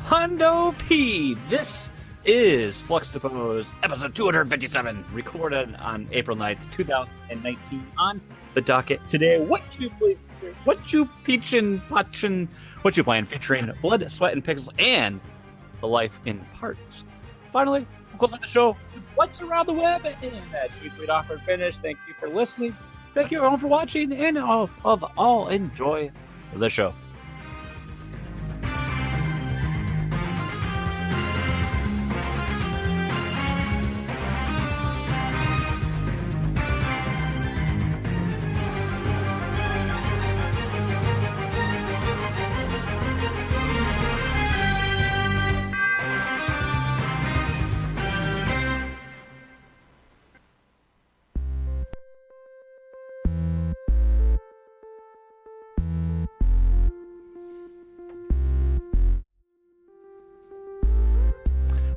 HUNDO PEEEEEE. This is Fluxtaposed, episode 257, recorded on April 9th, 2019 on the docket today. Whatchuplayin, featuring Blood, Sweat, and Pixels, and The Life in Parts. Finally, we'll close out the show with What's Around the Web, and that's weekly offer finish. Thank you for listening. Thank you everyone for watching, and all enjoy the show.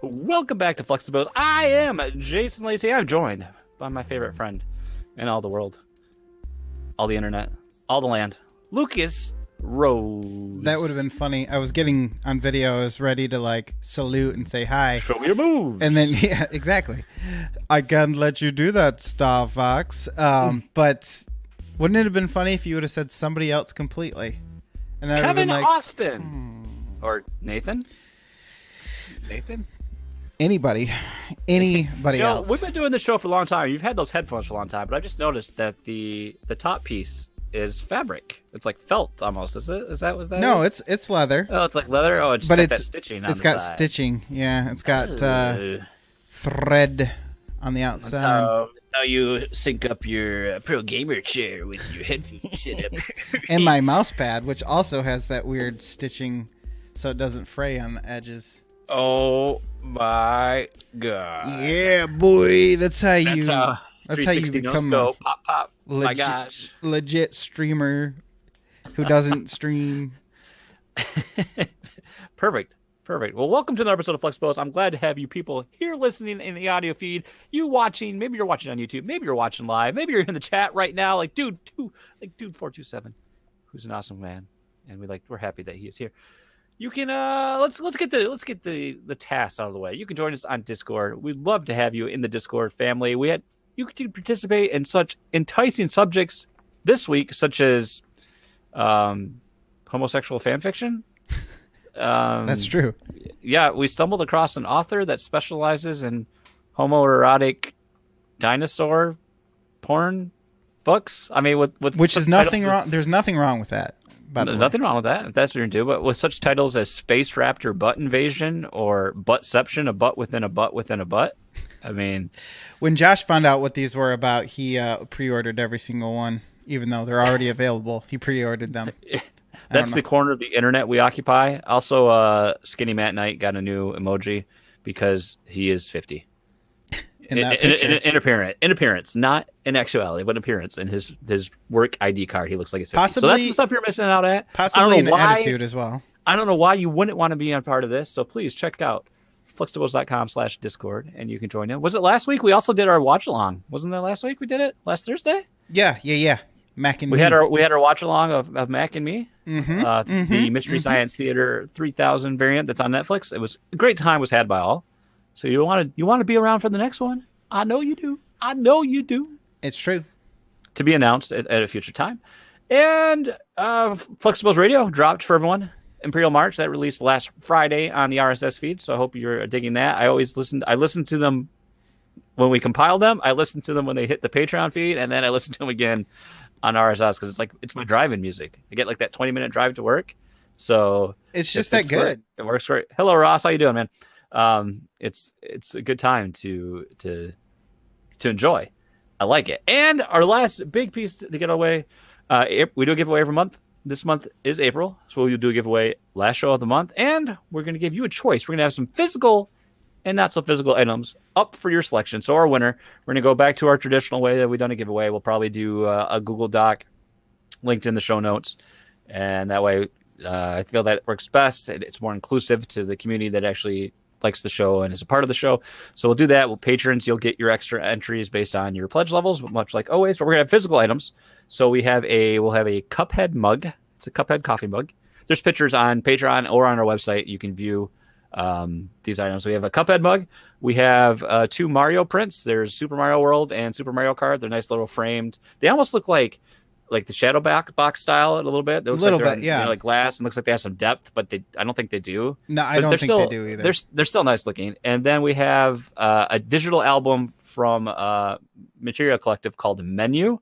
Welcome back to Fluxtaposed. I am Jason Lacey. I'm joined by my favorite friend in all the world, all the internet, all the land, Lucas Rose. That would have been funny. I was getting on video. I was ready to like salute and say hi. Show me your moves. And then, yeah, exactly. I can't let you do that, Star Fox. But wouldn't it have been funny if you would have said somebody else completely? And I Kevin like, Austin. Or Nathan? Anybody else. We've been doing this show for a long time. You've had those headphones for a long time, but I just noticed that the top piece is fabric. It's like felt almost. Is it? Is that what that No, is? it's leather. Oh, it's like leather. Oh, it's got that stitching on the side. It's got stitching. Yeah, it's got thread on the outside. That's how you sync up your pro gamer chair with your headphones shit up. And my mouse pad, which also has that weird stitching, so it doesn't fray on the edges. Oh my god! Yeah, boy, that's how you become no a pop. My gosh, legit streamer who doesn't stream. Perfect. Well, welcome to another episode of Fluxtaposed. I'm glad to have you people here listening in the audio feed. You watching? Maybe you're watching on YouTube. Maybe you're watching live. Maybe you're in the chat right now, like dude 427, who's an awesome man, and we're happy that he is here. You can let's get the tasks out of the way. You can join us on Discord. We'd love to have you in the Discord family. You can participate in such enticing subjects this week, such as homosexual fan fiction, That's true. Yeah, we stumbled across an author that specializes in homoerotic dinosaur porn books. I mean, with Which is nothing wrong. There's nothing wrong with that. By the way. Nothing wrong with that, if that's what you're into. But with such titles as Space Raptor Butt Invasion or Buttception, a butt within a butt within a butt. I mean, when Josh found out what these were about, he pre-ordered every single one, even though they're already available. He pre-ordered them. That's the corner of the internet we occupy. Also, Skinny Matt Knight got a new emoji because he is 50. In appearance, not in actuality, but in appearance. In his work ID card, he looks like he's 50. Possibly, so that's the stuff you're missing out at. Possibly an attitude as well. I don't know why you wouldn't want to be on part of this. So please check out fluxtaposed.com/Discord and you can join in. Was it last week? We also did our watch along. Wasn't that last week we did it? Last Thursday? Yeah. Mac and we me. had our watch along of Mac and Me. The Mystery Science Theater 3000 variant that's on Netflix. It was a great time was had by all. So you want to be around for the next one? I know you do. It's true. To be announced at a future time. And Fluxtaposed Radio dropped for everyone. Imperial March that released last Friday on the RSS feed. So I hope you're digging that. I listen to them when we compile them. I listen to them when they hit the Patreon feed, and then I listen to them again on RSS because it's my driving music. I get like that 20-minute drive to work. So it's just that good. It works great. Hello, Ross. How you doing, man? It's a good time to enjoy. I like it. And our last big piece to get away, we do a giveaway every month. This month is April, so we'll do a giveaway last show of the month, and we're going to give you a choice. We're going to have some physical and not so physical items up for your selection. So our winner, we're going to go back to our traditional way that we've done a giveaway. We'll probably do a Google Doc linked in the show notes, and that way I feel that works best. It's more inclusive to the community that actually likes the show and is a part of the show. So we'll do that. Well, patrons, you'll get your extra entries based on your pledge levels, much like always. But we're gonna have physical items. So we'll have a Cuphead mug. It's a Cuphead coffee mug. There's pictures on Patreon or on our website. You can view these items. We have a Cuphead mug. We have 2 Mario prints. There's Super Mario World and Super Mario Kart. They're nice little framed. They almost look like the shadow box style a little bit. They look like glass and looks like they have some depth, but I don't think they do. No, I don't think they do either. They're still nice looking. And then we have a digital album from Material Collective called Menu,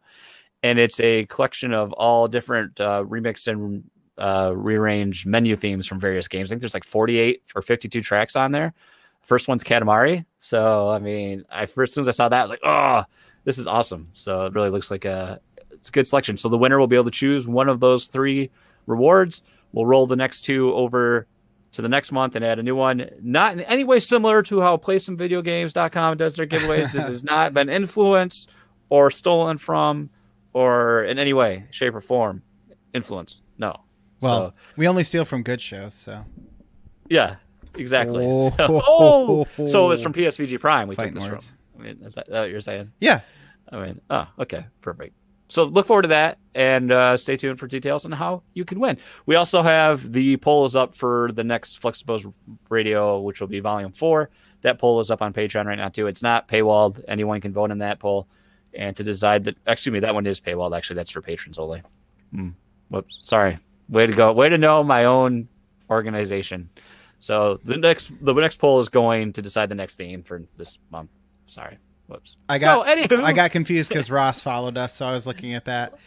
and it's a collection of all different remixed and rearranged menu themes from various games. I think there's like 48 or 52 tracks on there. First one's Katamari. So I mean, as soon as I saw that, I was like, oh, this is awesome. So it really looks like it's a good selection. So the winner will be able to choose one of those 3 rewards. We'll roll the next 2 over to the next month and add a new one. Not in any way similar to how PlaySomeVideoGames.com does their giveaways. This has not been influenced or stolen from or in any way, shape, or form influenced. No. Well, we only steal from good shows, so. Yeah, exactly. Oh. So it's from PSVG Prime we took this words. from. I mean, is that what you're saying? Yeah. I mean, okay, perfect. So look forward to that, and stay tuned for details on how you can win. We also have the poll is up for the next Fluxtaposed Radio, which will be Volume 4. That poll is up on Patreon right now, too. It's not paywalled. Anyone can vote in that poll. And to decide that, excuse me, that one is paywalled. Actually, that's for patrons only. Whoops, sorry. Way to go. Way to know my own organization. So the next poll is going to decide the next theme for this month. Sorry. Whoops. I got confused because Ross followed us, so I was looking at that.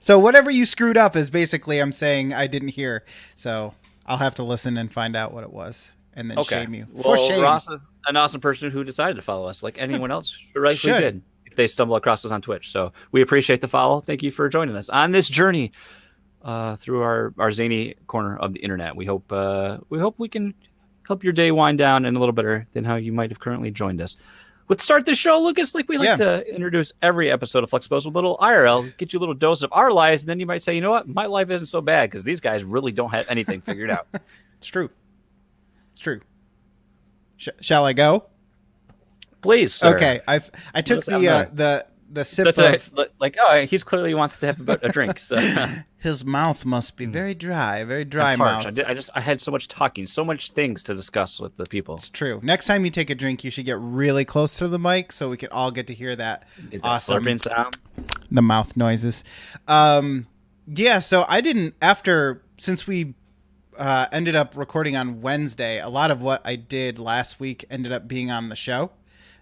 So whatever you screwed up is basically I'm saying I didn't hear. So I'll have to listen and find out what it was and then shame you. Well, shame. Ross is an awesome person who decided to follow us like anyone else rightfully did if they stumble across us on Twitch. So we appreciate the follow. Thank you for joining us on this journey through our zany corner of the internet. We hope we can help your day wind down and a little better than how you might have currently joined us. Let's start the show, Lucas. Like we like to introduce every episode of Fluxtaposed with a little IRL, get you a little dose of our lives, and then you might say, you know what, my life isn't so bad because these guys really don't have anything figured out. It's true. Shall I go? Please, sir. Okay, I took the sip of like he's clearly wants to have a drink. So his mouth must be very dry mouth. I had so much talking, so much things to discuss with the people. It's true. Next time you take a drink, you should get really close to the mic so we can all get to hear that awesome slurping sound, the mouth noises. So I didn't since we ended up recording on Wednesday. A lot of what I did last week ended up being on the show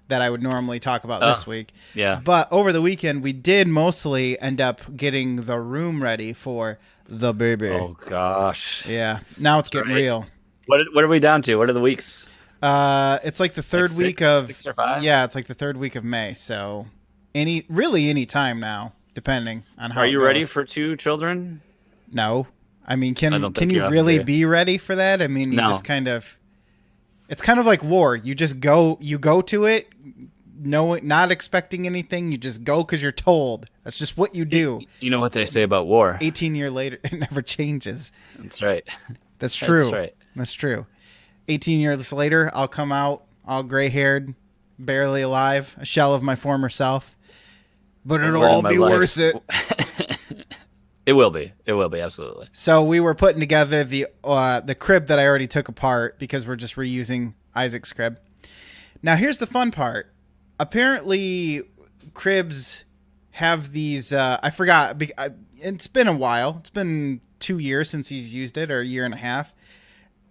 that I would normally talk about this week. Yeah. But over the weekend, we did mostly end up getting the room ready for the baby. Oh, gosh. Yeah. Now it's getting real. What are we down to? What are the weeks? It's like the third Like week six- of 6 or 5? Yeah, it's like the third week of May. So any time now, depending on how. Are it you goes. ready for 2 children? No. I mean, I can don't think you you have to really be. be ready for that? I mean, you No. just kind of. It's kind of like war. You just go. You go to it, not expecting anything. You just go because you're told. That's just what you do. You know what they say about war. 18 years later, it never changes. That's right. That's true. That's right. That's true. 18 years later, I'll come out all gray-haired, barely alive, a shell of my former self. But it'll Word of all my be life. worth it. It will be. It will be, absolutely. So we were putting together the crib that I already took apart because we're just reusing Isaac's crib. Now, here's the fun part. Apparently, cribs have these... I forgot. It's been a while. It's been 2 years since he's used it, or a year and a half.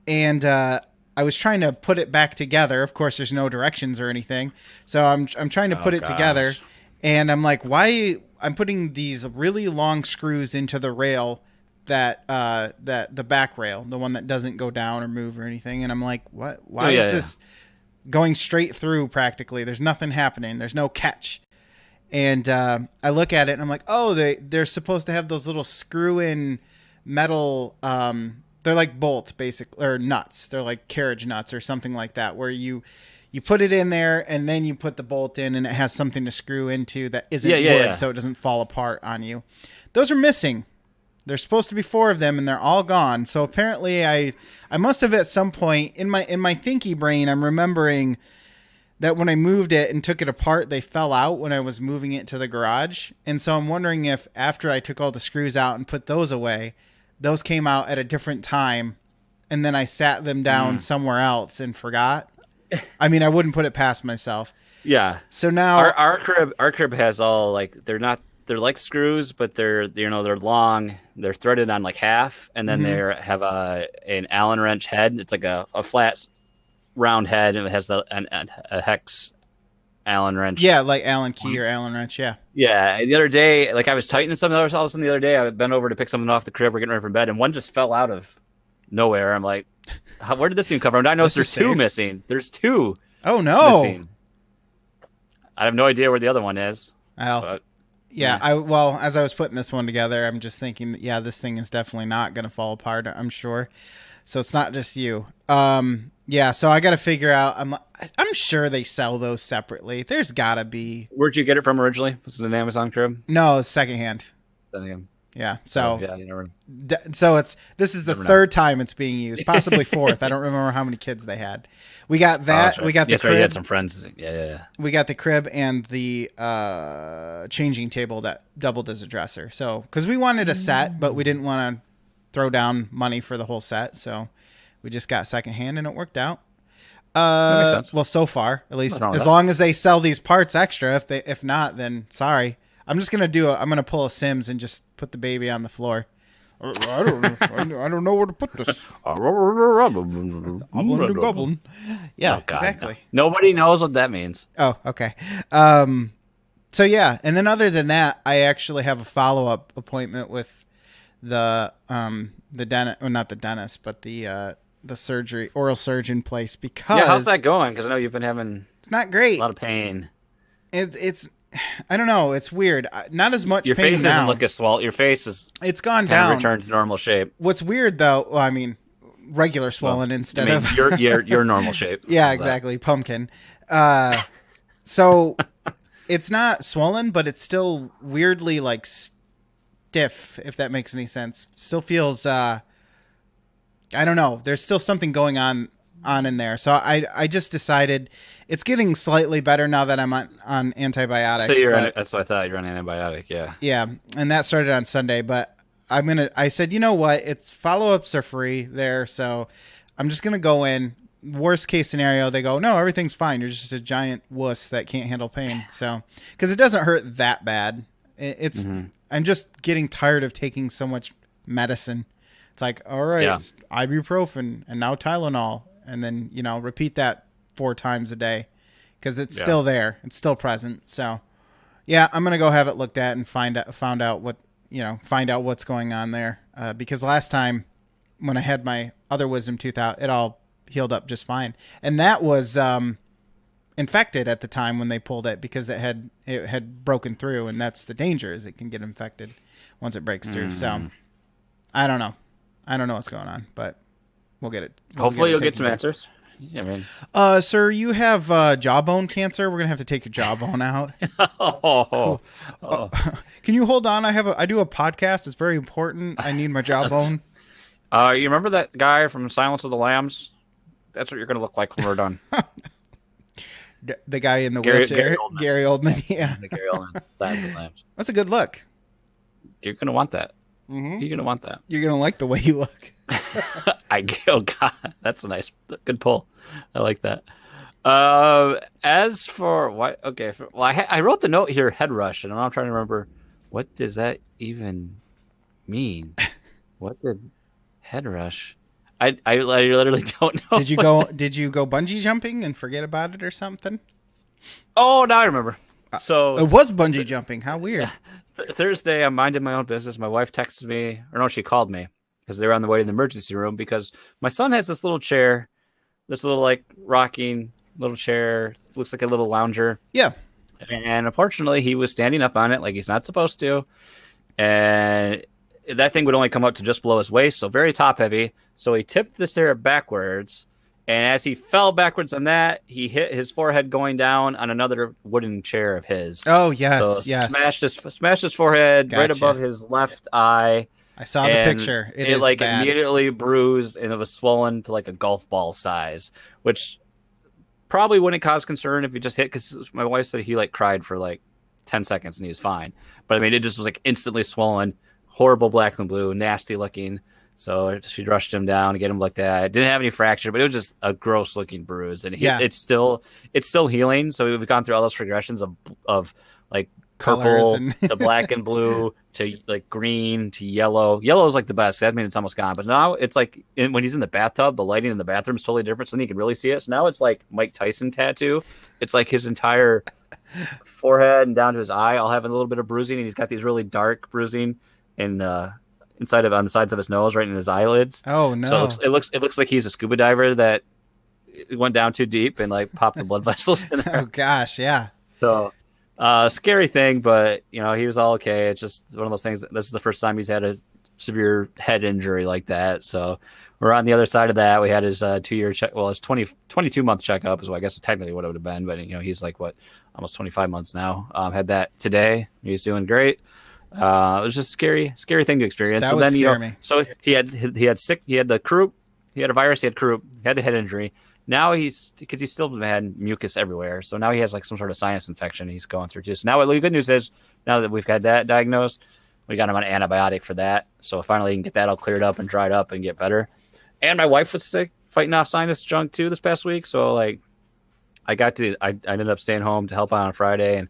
And I was trying to put it back together. Of course, there's no directions or anything. So I'm trying to put it together. And I'm like, why... I'm putting these really long screws into the rail that the back rail, the one that doesn't go down or move or anything. And I'm like, what? Why is this going straight through practically? There's nothing happening. There's no catch. And I look at it and I'm like, oh, they're supposed to have those little screw-in metal. They're like bolts, basically, or nuts. They're like carriage nuts or something like that, where you put it in there and then you put the bolt in and it has something to screw into that isn't wood, so it doesn't fall apart on you. Those are missing. There's supposed to be 4 of them and they're all gone. So apparently I must have at some point in my thinky brain, I'm remembering that when I moved it and took it apart, they fell out when I was moving it to the garage. And so I'm wondering if after I took all the screws out and put those away, those came out at a different time and then I sat them down somewhere else and forgot. I mean, I wouldn't put it past myself. Yeah. So now our crib has all like they're like screws, but they're long. They're threaded on like half, and then they have an Allen wrench head. It's like a flat round head, and it has a hex Allen wrench. Yeah, like Allen key or Allen wrench. Yeah. Yeah. And the other day, like I was tightening something. All of a sudden, the other day, I bent over to pick something off the crib. We're getting ready for bed, and one just fell out of nowhere. I'm like, where did this thing come from? I know there's 2 missing. There's 2. Oh no! Missing. I have no idea where the other one is. Well, yeah. As I was putting this one together, I'm just thinking, yeah, this thing is definitely not going to fall apart. I'm sure. So it's not just you. Yeah. So I got to figure out. I'm sure they sell those separately. There's got to be. Where'd you get it from originally? Was it an Amazon crib? No, it's secondhand. Then Yeah. So yeah, you never. So this is the third time it's being used, possibly 4th. I don't remember how many kids they had. We got that. We got the crib. You had some friends. Yeah. We got the crib and the changing table that doubled as a dresser. So because we wanted a set, but we didn't want to throw down money for the whole set, so we just got secondhand, and it worked out. That makes sense. Well, so far, at least, as long as they sell these parts extra. If not, then sorry. I'm just gonna I'm gonna pull a Sims and just put the baby on the floor. I don't know where to put this. Goblin. Yeah, exactly. No. Nobody knows what that means. Oh, okay. So yeah, and then other than that, I actually have a follow-up appointment with the dentist, well, not the dentist, but the oral surgeon place, because how's that going? Because I know you've been having it's not great. A lot of pain. It's I don't know. It's weird. Not as much. Your pain face now. doesn't look as swollen. Your face is. It's gone down. Returned to normal shape. What's weird though? Well, I mean, regular swollen instead of your normal shape. Yeah, exactly. Pumpkin. So it's not swollen, but it's still weirdly like stiff. If that makes any sense. Still feels. I don't know. There's still something going on in there. So I just decided it's getting slightly better now that I'm on antibiotics. So that's what I thought. You're on antibiotic. Yeah. Yeah. And that started on Sunday, but I said, you know what? It's follow-ups are free there. So I'm just going to go in. Worst case scenario, they go, no, everything's fine. You're just a giant wuss that can't handle pain. So, cause it doesn't hurt that bad. I'm just getting tired of taking so much medicine It's like, all right, Yeah. ibuprofen and now Tylenol, and then repeat that 4 times a day because it's Yeah. still there, it's still present. So yeah, I'm gonna go have it looked at and find out what's going on there because last time when I had my other wisdom tooth out, it all healed up just fine, and that was infected at the time when they pulled it because it had broken through, and that's the danger, is it can get infected once it breaks through. So I don't know what's going on, but we'll get it. Hopefully you'll get some answers. Yeah, man. Sir, you have jawbone cancer. We're gonna have to take your jawbone out. Oh. Can you hold on? I do a podcast. It's very important. I need my jawbone. You remember that guy from Silence of the Lambs? That's what you're gonna look like when we're done. The guy in the wheelchair, Gary Oldman. Yeah, The Gary Oldman, Silence of the Lambs. That's a good look. You're gonna want that. Mm-hmm. You're gonna want that. You're gonna like the way you look. Oh God, that's a nice, good pull. I like that. As for what? Okay, I wrote the note here, head rush, and I'm trying to remember what does that even mean. What did head rush? I literally don't know. Did you go bungee jumping and forget about it or something? Oh, now I remember. So it was bungee jumping. How weird. Thursday, I'm minding my own business. My wife texted me, or no, she called me because they were on the way to the emergency room because my son has this little chair, this little like rocking little chair, looks like a little lounger. Yeah. And unfortunately, he was standing up on it like he's not supposed to, and that thing would only come up to just below his waist, so very top heavy. So he tipped the chair backwards, and as he fell backwards on that, he hit his forehead going down on another wooden chair of his. Oh yes, so yes. Smashed his forehead right Gotcha. above his left eye. I saw the picture. It is like bad. immediately bruised, and it was swollen to like a golf ball size, which probably wouldn't cause concern if he just hit. Because my wife said he like cried for like 10 seconds and he was fine. But I mean, it just was like instantly swollen, horrible black and blue, nasty looking. So she rushed him down to get him looked at. It didn't have any fracture, but it was just a gross looking bruise, and it's still healing. So we've gone through all those progressions of like purple to black and blue to like green to yellow. Yellow is like the best. That means it's almost gone. But now it's like when he's in the bathtub, the lighting in the bathroom is totally different. So then you can really see it. So now it's like Mike Tyson tattoo. It's like his entire forehead and down to his eye all having a little bit of bruising, and he's got these really dark bruising in on the sides of his nose, right in his eyelids. Oh no! So it looks like he's a scuba diver that went down too deep and like popped the blood vessels in there. Oh gosh, yeah. So scary thing, but he was all okay. It's just one of those things. This is the first time he's had a severe head injury like that. So we're on the other side of that. We had his 2-year check. Well, his 22-month checkup is what I guess technically what it would have been, but he's like almost 25 months now. Had that today. He's doing great. It was just scary thing to experience. That so would then, scare me. So he had the croup, he had a virus, he had croup, he had the head injury. Now because he still had mucus everywhere. So now he has like some sort of sinus infection he's going through too. So now the good news is now that we've got that diagnosed, we got him on an antibiotic for that. So finally he can get that all cleared up and dried up and get better. And my wife was sick, fighting off sinus junk too this past week. So like I ended up staying home to help out on Friday, and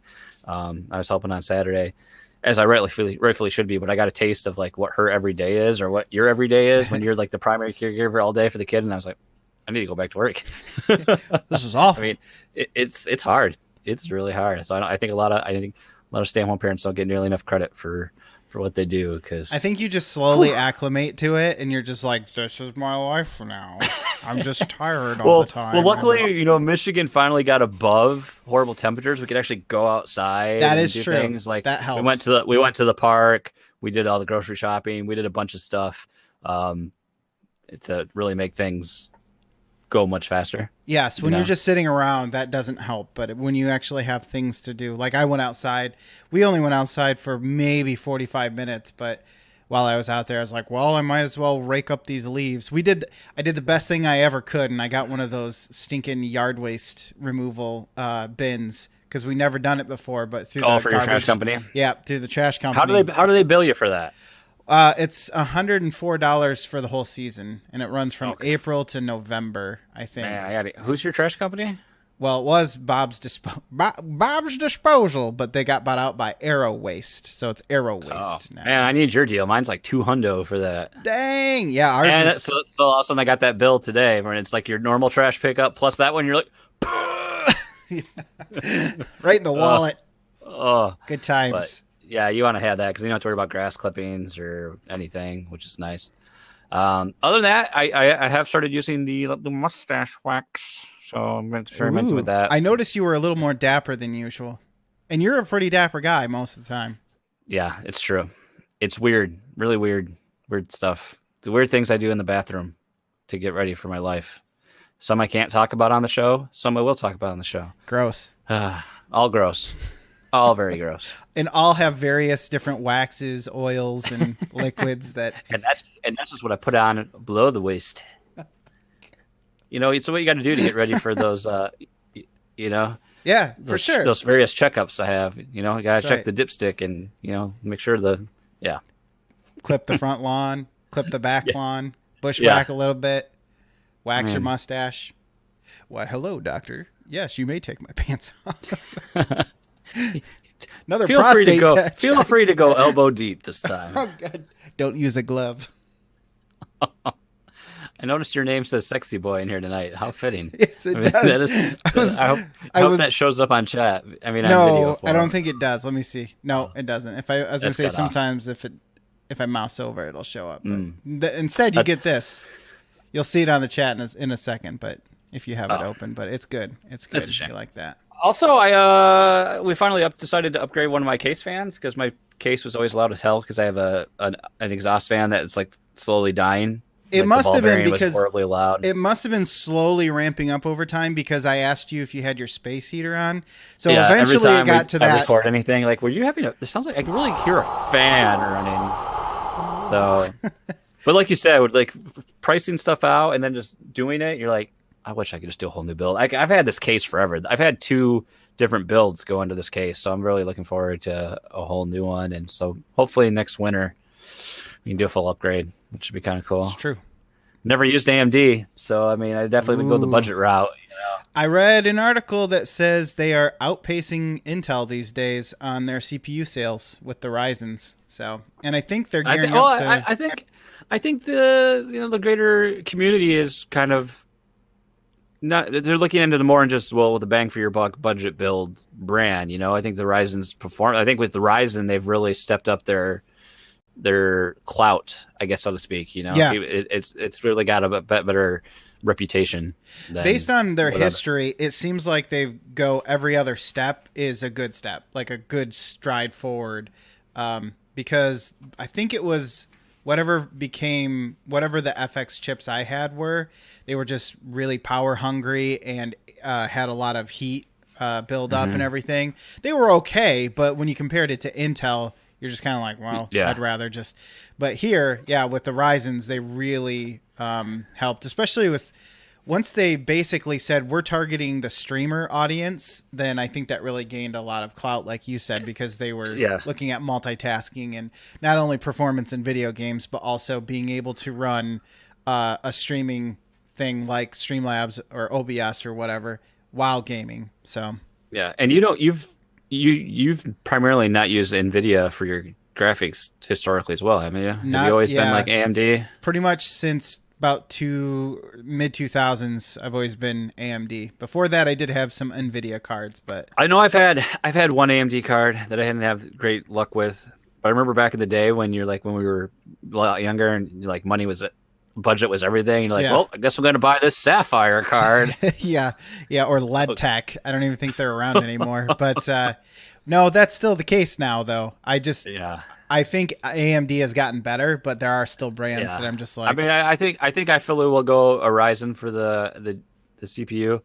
I was helping on Saturday, as I rightfully should be, but I got a taste of like what her every day is, or what your every day is when you're like the primary caregiver all day for the kid. And I was like, I need to go back to work. This is awful. I mean, it's hard. It's really hard. So I think a lot of stay-at-home parents don't get nearly enough credit for what they do, because I think you just slowly acclimate to it, and you're just like, this is my life now. I'm just tired all the time. Well, luckily, Michigan finally got above horrible temperatures. We could actually go outside. That and is do true. Things. Like that helps. We went to the park. We did all the grocery shopping. We did a bunch of stuff to really make things go much faster. Yes, when you're just sitting around, that doesn't help. But when you actually have things to do, like I went outside. We only went outside for maybe 45 minutes, but while I was out there, I was like, well, I might as well rake up these leaves. I did the best thing I ever could, and I got one of those stinking yard waste removal bins, because we never done it before. But through for your trash company. Yeah, through the trash company. How do they bill you for that? It's $104 for the whole season, and it runs from April to November, I think. Man, who's your trash company? Well, it was Bob's disposal, but they got bought out by Aero Waste, so it's Aero Waste now. Man, I need your deal. Mine's like $200 for that. Dang, yeah, ours And is. so all of a sudden I got that bill today where it's like your normal trash pickup plus that one. You're like, right in the wallet. oh, Good times. but yeah, you want to have that because you don't have to worry about grass clippings or anything, which is nice. Other than that, I have started using the mustache wax, so I'm experimenting with that. I noticed you were a little more dapper than usual, and you're a pretty dapper guy most of the time. Yeah, it's true. It's weird, really weird stuff. The weird things I do in the bathroom to get ready for my life. Some I can't talk about on the show. Some I will talk about on the show. Gross. All gross. All very gross. And all have various different waxes, oils, and liquids that. And that's just what I put on below the waist. You know, it's what you got to do to get ready for those. You know. Yeah, for sure. Those various checkups I have. You know, you got to check right. the dipstick and make sure Clip the front lawn, clip the back lawn, bushwhack a little bit, wax your mustache. Why, hello, doctor. Yes, you may take my pants off. Another prostate test. Feel free to go elbow deep this time. Oh, God. Don't use a glove. I noticed your name says "sexy boy" in here tonight. How fitting! Yes, it does. I hope that shows up on chat. I mean, on video no, form. I don't think it does. Let me see. No, it doesn't. If I was gonna say sometimes if I mouse over, it'll show up. But instead, you get this. You'll see it on the chat in a second. But if you have it open, but it's good. It's good. That's a shame. You like that. Also, we finally decided to upgrade one of my case fans because my case was always loud as hell because I have an exhaust fan that's like slowly dying. It must have been because horribly loud. It must have been slowly ramping up over time because I asked you if you had your space heater on. So yeah, eventually every time it got to that. I record anything like, were you having a? It sounds like I can really hear a fan running. So, but like you said, with like pricing stuff out and then just doing it, you're like, I wish I could just do a whole new build. I've had this case forever. I've had 2 different builds go into this case, so I'm really looking forward to a whole new one. And so hopefully next winter we can do a full upgrade, which would be kind of cool. It's true. Never used AMD, so I mean, I definitely would go the budget route. You know? I read an article that says they are outpacing Intel these days on their CPU sales with the Ryzens. So, and I think they're gearing up to. I think the greater community is kind of not. They're looking into the more and just with a bang for your buck budget build brand. You know, I think the Ryzen's perform. I think with the Ryzen, they've really stepped up their clout, I guess, so to speak. You know, yeah. It's really got a better reputation. Based on their history, it seems like they go every other step is a good step, like a good stride forward. Because I think it was whatever the FX chips I had were, they were just really power hungry and had a lot of heat build up and everything. They were okay, but when you compared it to Intel, you're just kind of like, well, I'd rather just. But here, with the Ryzens, they really helped, especially with once they basically said we're targeting the streamer audience. Then I think that really gained a lot of clout, like you said, because they were looking at multitasking and not only performance in video games, but also being able to run a streaming thing like Streamlabs or OBS or whatever while gaming. So and you've primarily not used NVIDIA for your graphics historically as well, haven't you? Have you always been like AMD? Pretty much since about mid 2000s, I've always been AMD. Before that, I did have some NVIDIA cards, but I know I've had one AMD card that I didn't have great luck with. But I remember back in the day when we were a lot younger and like budget was everything. You're like, well, I guess I'm going to buy this Sapphire card. or Lead Tech. I don't even think they're around anymore. But no, that's still the case now, though. I think AMD has gotten better, but there are still brands that I'm just like. I mean, I think I fully will go a Ryzen for the CPU.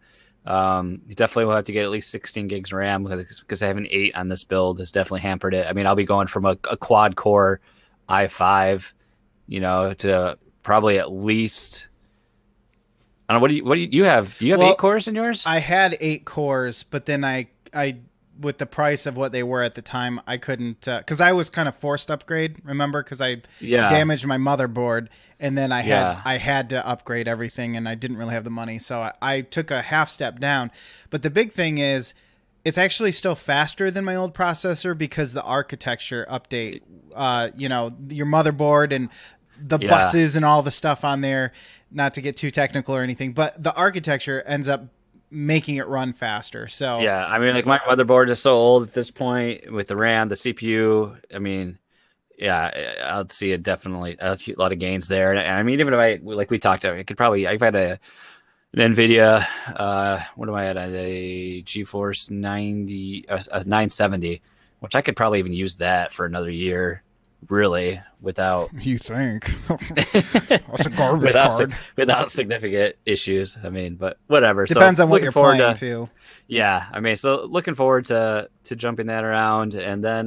You definitely will have to get at least 16 gigs RAM because having 8 on this build has definitely hampered it. I mean, I'll be going from a quad core i5, to probably at least. I don't know. What do you have? Do you have 8 cores in yours? I had 8 cores, but then I with the price of what they were at the time, I couldn't, because I was kind of forced upgrade, remember, because I damaged my motherboard, and then I had to upgrade everything, and I didn't really have the money, so I took a half step down. But the big thing is, it's actually still faster than my old processor because the architecture update, your motherboard and the buses and all the stuff on there, not to get too technical or anything, but the architecture ends up making it run faster. So yeah, I mean, like my motherboard is so old at this point with the RAM, the CPU. I mean, yeah, I'll see it definitely a lot of gains there. And I mean, even if I, like we talked about, I could probably, I've had an NVIDIA, what am I at? A GeForce 970, which I could probably even use that for another year, really, without. You think? That's a garbage card. Without significant issues. I mean, but whatever. Depends on what you're playing, too. Yeah, I mean, so looking forward to jumping that around. And then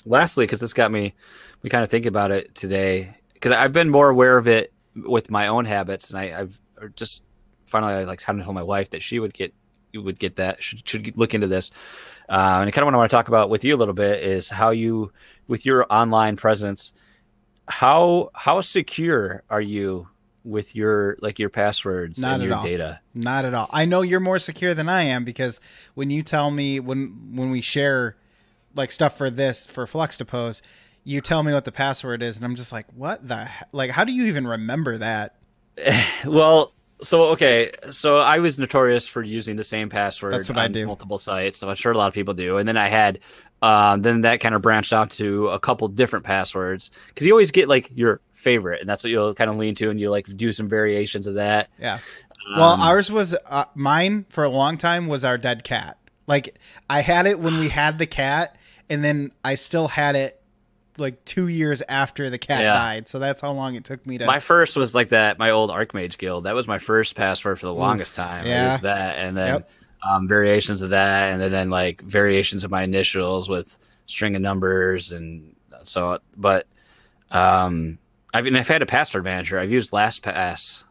lastly, because this got me kind of thinking about it today, because I've been more aware of it with my own habits, and I've just finally like kind of told my wife that she would get that, should look into this. And kind of what I want to talk about with you a little bit is how you, with your online presence, how secure are you with your passwords and your data? Not at all. I know you're more secure than I am, because when you tell me when we share like stuff for Fluxtaposed, you tell me what the password is, and I'm just like, what the like? How do you even remember that? Well. So I was notorious for using the same password on multiple sites. So I'm sure a lot of people do. And then I had, then that kind of branched out to a couple different passwords, because you always get like your favorite, and that's what you'll kind of lean to, and you like do some variations of that. Yeah. Well, ours was mine for a long time was our dead cat. Like I had it when we had the cat, and then I still had it like 2 years after the cat died. So that's how long it took me to. My first was like that. My old Archmage guild. That was my first password for the longest time. Yeah. I used that, and then variations of that, and then like variations of my initials with string of numbers, and so. But I've had a password manager. I've used LastPass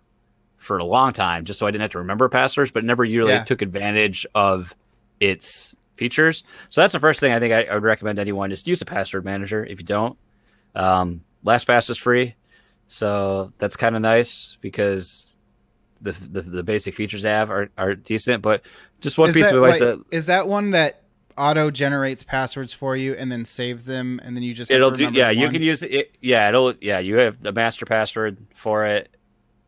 for a long time, just so I didn't have to remember passwords, but never really took advantage of its features. So that's the first thing I think I would recommend anyone, just use a password manager. If you don't, LastPass is free, so that's kind of nice, because the basic features they have are decent. But just one piece of advice: is that one that auto generates passwords for you and then saves them, and then you just you can use it. Yeah, you have the master password for it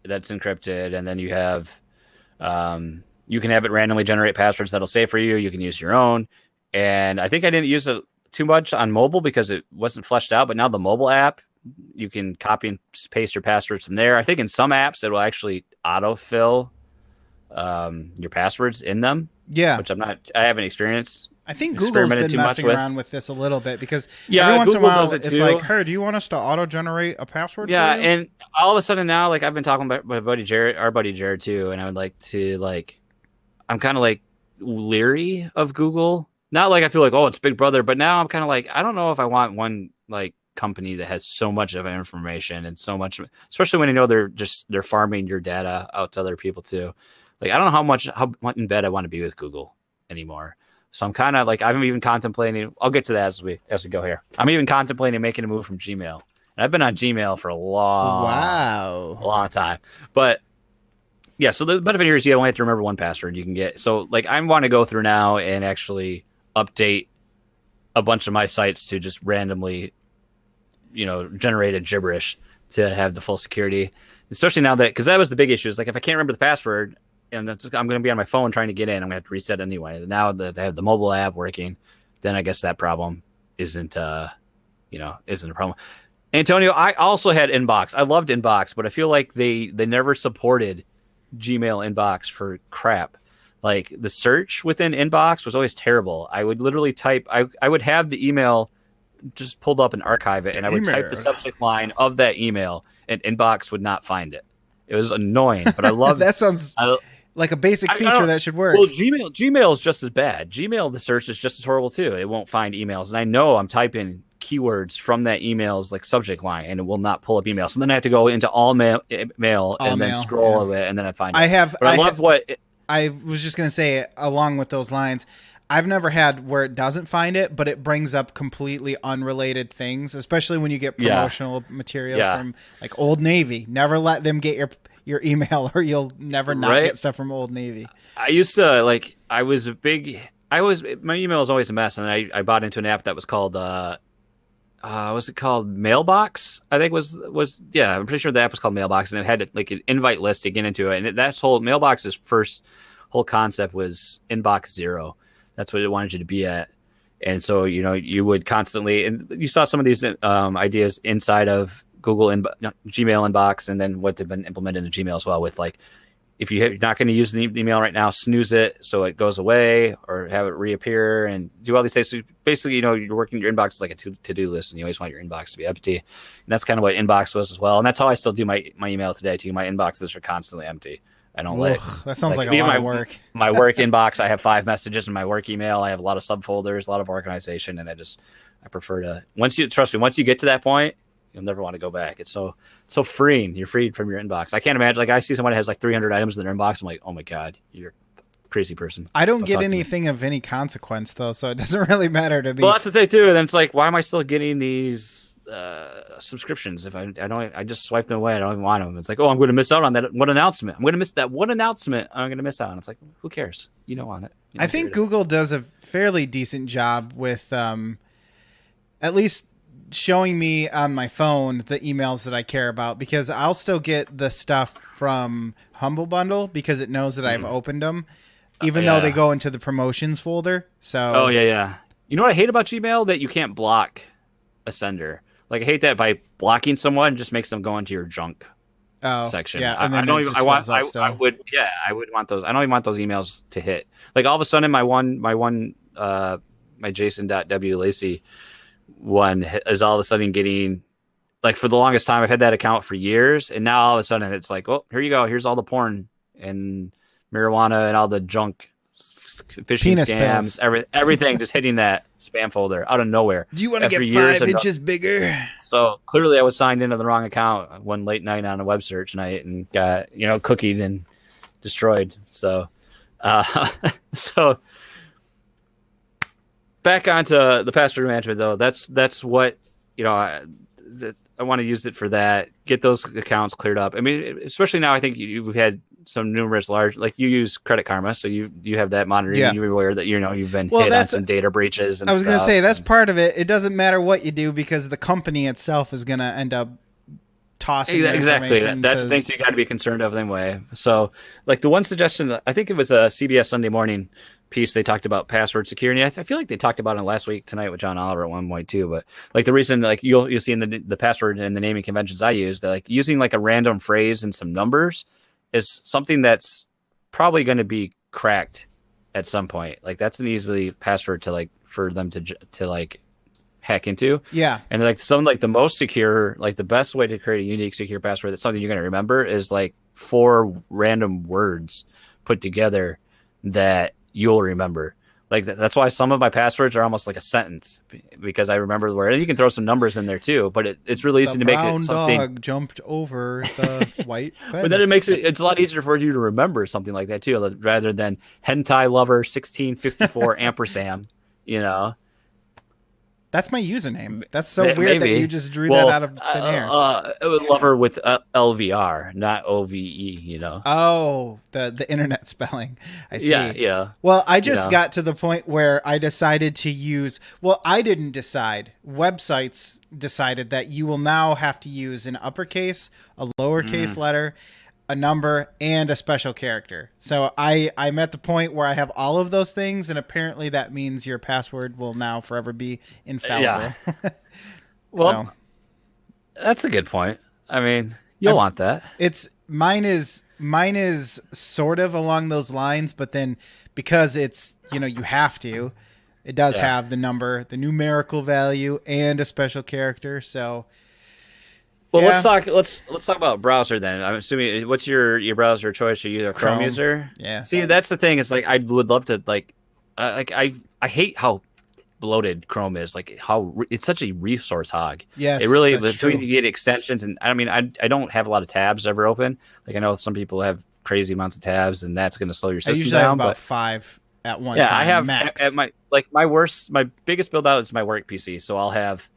that's encrypted, and then you have you can have it randomly generate passwords that'll save for you. You can use your own. And I think I didn't use it too much on mobile because it wasn't fleshed out. But now the mobile app, you can copy and paste your passwords from there. I think in some apps, it will actually autofill your passwords in them. Yeah. Which I haven't experienced. I think Google's been messing around with this a little bit, because every once Google in a while it's like, hey, do you want us to auto-generate a password for you? And all of a sudden now, like I've been talking about my buddy Jared, our buddy Jared too, and I would like to I'm kind of like leery of Google. Not like I feel like, oh, it's Big Brother, but now I'm kind of like, I don't know if I want one like company that has so much of information and so much, especially when they're farming your data out to other people too. Like I don't know how in bed I want to be with Google anymore. So I'm kind of like, I'm even contemplating, I'll get to that as we go here. I'm even contemplating making a move from Gmail. And I've been on Gmail for a long time. But yeah, so the benefit here is you only have to remember one password you can get. So like I want to go through now and actually update a bunch of my sites to just randomly, generate a gibberish to have the full security. Especially now because that was the big issue, is like if I can't remember the password, and I'm going to be on my phone trying to get in, I'm going to have to reset anyway. Now that I have the mobile app working, then I guess that problem isn't a problem. Antonio, I also had Inbox. I loved Inbox, but I feel like they never supported Gmail Inbox for crap. Like the search within Inbox was always terrible. I would literally type, I would have the email just pulled up and archive it, and I would type the subject line of that email, and Inbox would not find it. It was annoying, but I love that. Sounds like a basic feature that should work. Well, Gmail is just as bad. Gmail, the search is just as horrible too. It won't find emails, and I know I'm typing keywords from that email's like subject line, and it will not pull up emails. So then I have to go into all mail and then scroll of it, and then I find it. I love what I was just going to say, along with those lines, I've never had where it doesn't find it, but it brings up completely unrelated things, especially when you get promotional material from like Old Navy. Never let them get your email, or you'll never not get stuff from Old Navy. I used to my email was always a mess, and I bought into an app that was called what's it called? Mailbox, I think I'm pretty sure the app was called Mailbox, and it had like an invite list to get into it. And that's whole Mailbox's first whole concept was inbox zero. That's what it wanted you to be at. And so, you would constantly, and you saw some of these ideas inside of Gmail inbox, and then what they've been implemented into Gmail as well, with like, if you're not going to use the email right now, snooze it so it goes away, or have it reappear, and do all these things. So basically, you're working your inbox is like a to-do list, and you always want your inbox to be empty. And that's kind of what inbox was as well. And that's how I still do my email today too. My inboxes are constantly empty. I don't that sounds like a lot of work. My work inbox, I have 5 messages in my work email. I have a lot of subfolders, a lot of organization, and I prefer to, once you get to that point, you'll never want to go back. It's so freeing. You're freed from your inbox. I can't imagine, like, I see someone who has like 300 items in their inbox. I'm like, oh my God, you're a crazy person. I don't get anything of any consequence though, so it doesn't really matter to me. Well, that's the thing too. And then it's like, why am I still getting these subscriptions if I just swipe them away? I don't even want them. It's like, oh, I'm going to miss out on that one announcement. I'm going to miss that one announcement. I'm going to miss out. And it's like, who cares? You don't want it. I think Google does a fairly decent job with at least showing me on my phone the emails that I care about, because I'll still get the stuff from Humble Bundle because it knows that I've opened them, even though they go into the promotions folder. So you know what I hate about Gmail? That you can't block a sender. Like, I hate that by blocking someone, it just makes them go into your junk section. Yeah, I don't even. I would want those. I don't even want those emails to hit. Like, all of a sudden, my Jason.W. Lacey one is all of a sudden getting, like, for the longest time I've had that account for years, and now all of a sudden it's like, well, here you go. Here's all the porn and marijuana and all the junk, phishing Penis scams, everything just hitting that spam folder out of nowhere. Do you want to get 5 inches bigger? So clearly I was signed into the wrong account one late night on a web search night and got, cookied and destroyed. So, so back onto the password management though. That's what, I want to use it for that. Get those accounts cleared up. I mean, especially now, I think you've had some numerous large, like, you use Credit Karma, so you have that monitoring. Yeah. You're aware that you've been hit on some data breaches. And I was going to say that's part of it. It doesn't matter what you do because the company itself is going to end up tossing exactly. That's the things you got to be concerned of anyway. So, like, the one suggestion, I think it was a CBS Sunday Morning piece, they talked about password security. I feel like they talked about it last week tonight with John Oliver at one point too. But like, the reason, like, you'll see in the password and the naming conventions I use, that like using like a random phrase and some numbers is something that's probably going to be cracked at some point. Like, that's an easily password to, like, for them to like hack into. Yeah. And like the most secure, like the best way to create a unique secure password that's something you're going to remember is like 4 random words put together that you'll remember. Like, that's why some of my passwords are almost like a sentence, because I remember the word. And you can throw some numbers in there too, but it's really easy to make it something. The brown dog jumped over the white fence. But then it's a lot easier for you to remember something like that too, rather than hentai lover 1654 ampersand. That's my username. That's so weird that you just drew that out of thin air. It would lover with LVR, not OVE. Oh, the internet spelling. I see. Yeah. Well, I just got to the point where I decided to use. Well, I didn't decide. Websites decided that you will now have to use an uppercase, a lowercase letter, a number, and a special character. So I'm at the point where I have all of those things, and apparently that means your password will now forever be infallible. Yeah. Well, that's a good point. I mean, you'll want that. Mine is sort of along those lines, but then because it's, you have to, it does have the number, the numerical value, and a special character. So well, let's talk about browser then. I'm assuming, what's your browser choice? Are you a Chrome user? Yeah. See, that's the thing. It's like, I would love to I hate how bloated Chrome is. Like, how it's such a resource hog. Yes, it really, between you get extensions, and I mean, I don't have a lot of tabs ever open. Like, I know some people have crazy amounts of tabs, and that's going to slow your I system usually have down. about But 5 at one yeah, time. I have max. at my my biggest build out is my work PC. So I'll have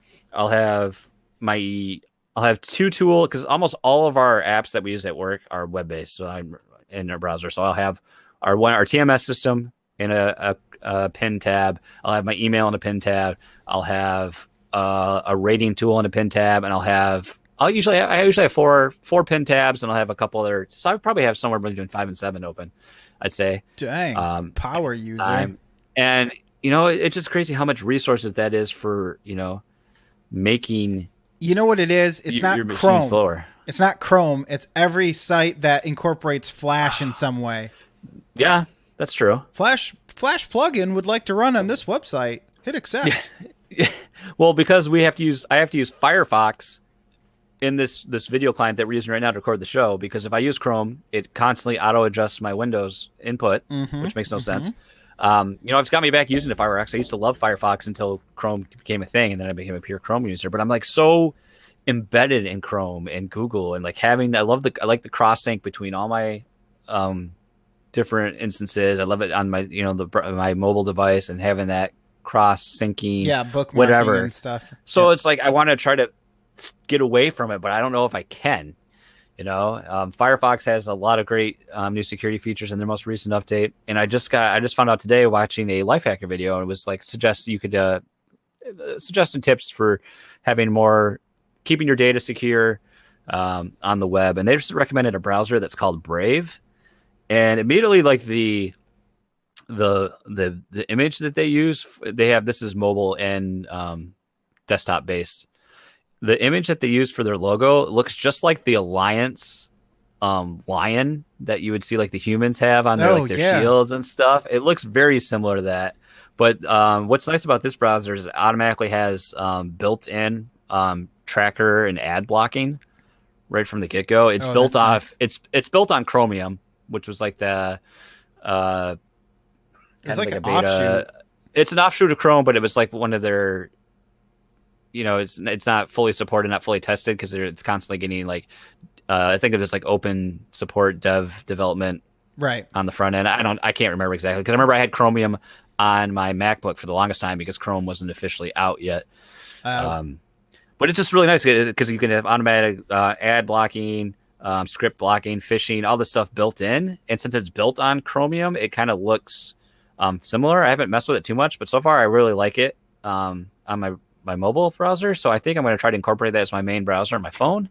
my I'll have 2 tool, because almost all of our apps that we use at work are web based. So I'm in our browser. So I'll have our TMS system in a pin tab. I'll have my email in a pin tab. I'll have a rating tool in a pin tab, and I usually have four pin tabs, and I'll have a couple other. So I probably have somewhere between 5 and 7 open, I'd say. Dang, power user. And it's just crazy how much resources that is for making. You know what it is? It's not your machine Chrome. Slower. It's not Chrome. It's every site that incorporates Flash in some way. Yeah, that's true. Flash plugin would like to run on this website. Hit accept. Yeah. Well, because I have to use Firefox in this video client that we're using right now to record the show, because if I use Chrome, it constantly auto adjusts my Windows input, which makes no sense. It's got me back using the Firefox. I used to love Firefox until Chrome became a thing, and then I became a pure Chrome user. But I'm like so embedded in Chrome and Google, and like I like the cross sync between all my different instances. I love it on my my mobile device, and having that cross syncing, bookmarking whatever and stuff. So it's like I want to try to get away from it, but I don't know if I can. Firefox has a lot of great new security features in their most recent update, and I just found out today watching a Lifehacker video, and it was like suggested tips for keeping your data secure on the web, and they just recommended a browser that's called Brave, and immediately like the image that they use, this is mobile and desktop based. The image that they use for their logo looks just like the Alliance lion that you would see like the humans have on their shields and stuff. It looks very similar to that. But what's nice about this browser is it automatically has built-in tracker and ad blocking right from the get-go. It's built off. Nice. It's built on Chromium, which was like the it's like an beta. offshoot. It's an offshoot of Chrome, but it was like one of their. It's not fully supported, not fully tested, because it's constantly getting like I think of this like open support development right on the front end. I can't remember exactly, because I remember I had Chromium on my MacBook for the longest time because Chrome wasn't officially out yet. But it's just really nice because you can have automatic ad blocking, script blocking, phishing, all this stuff built in. And since it's built on Chromium, it kind of looks similar. I haven't messed with it too much, but so far I really like it on my mobile browser. So I think I'm going to try to incorporate that as my main browser on my phone.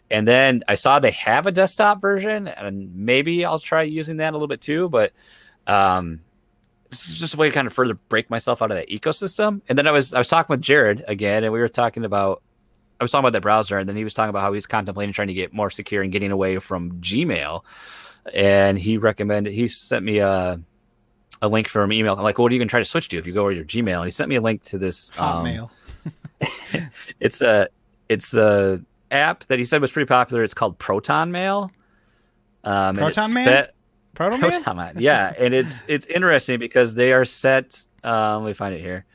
And then I saw they have a desktop version, and maybe I'll try using that a little bit too. But this is just a way to kind of further break myself out of that ecosystem. And then I was talking with Jared again, and I was talking about that browser, and then he was talking about how he's contemplating trying to get more secure and getting away from Gmail. And he sent me a link from email. I'm like, well, what are you going to try to switch to if you go over your Gmail? And he sent me a link to this Hotmail. It's a app that he said was pretty popular. It's called Proton Mail. Proton Man? Proton Man. Yeah, and it's interesting because they are set. Let me find it here.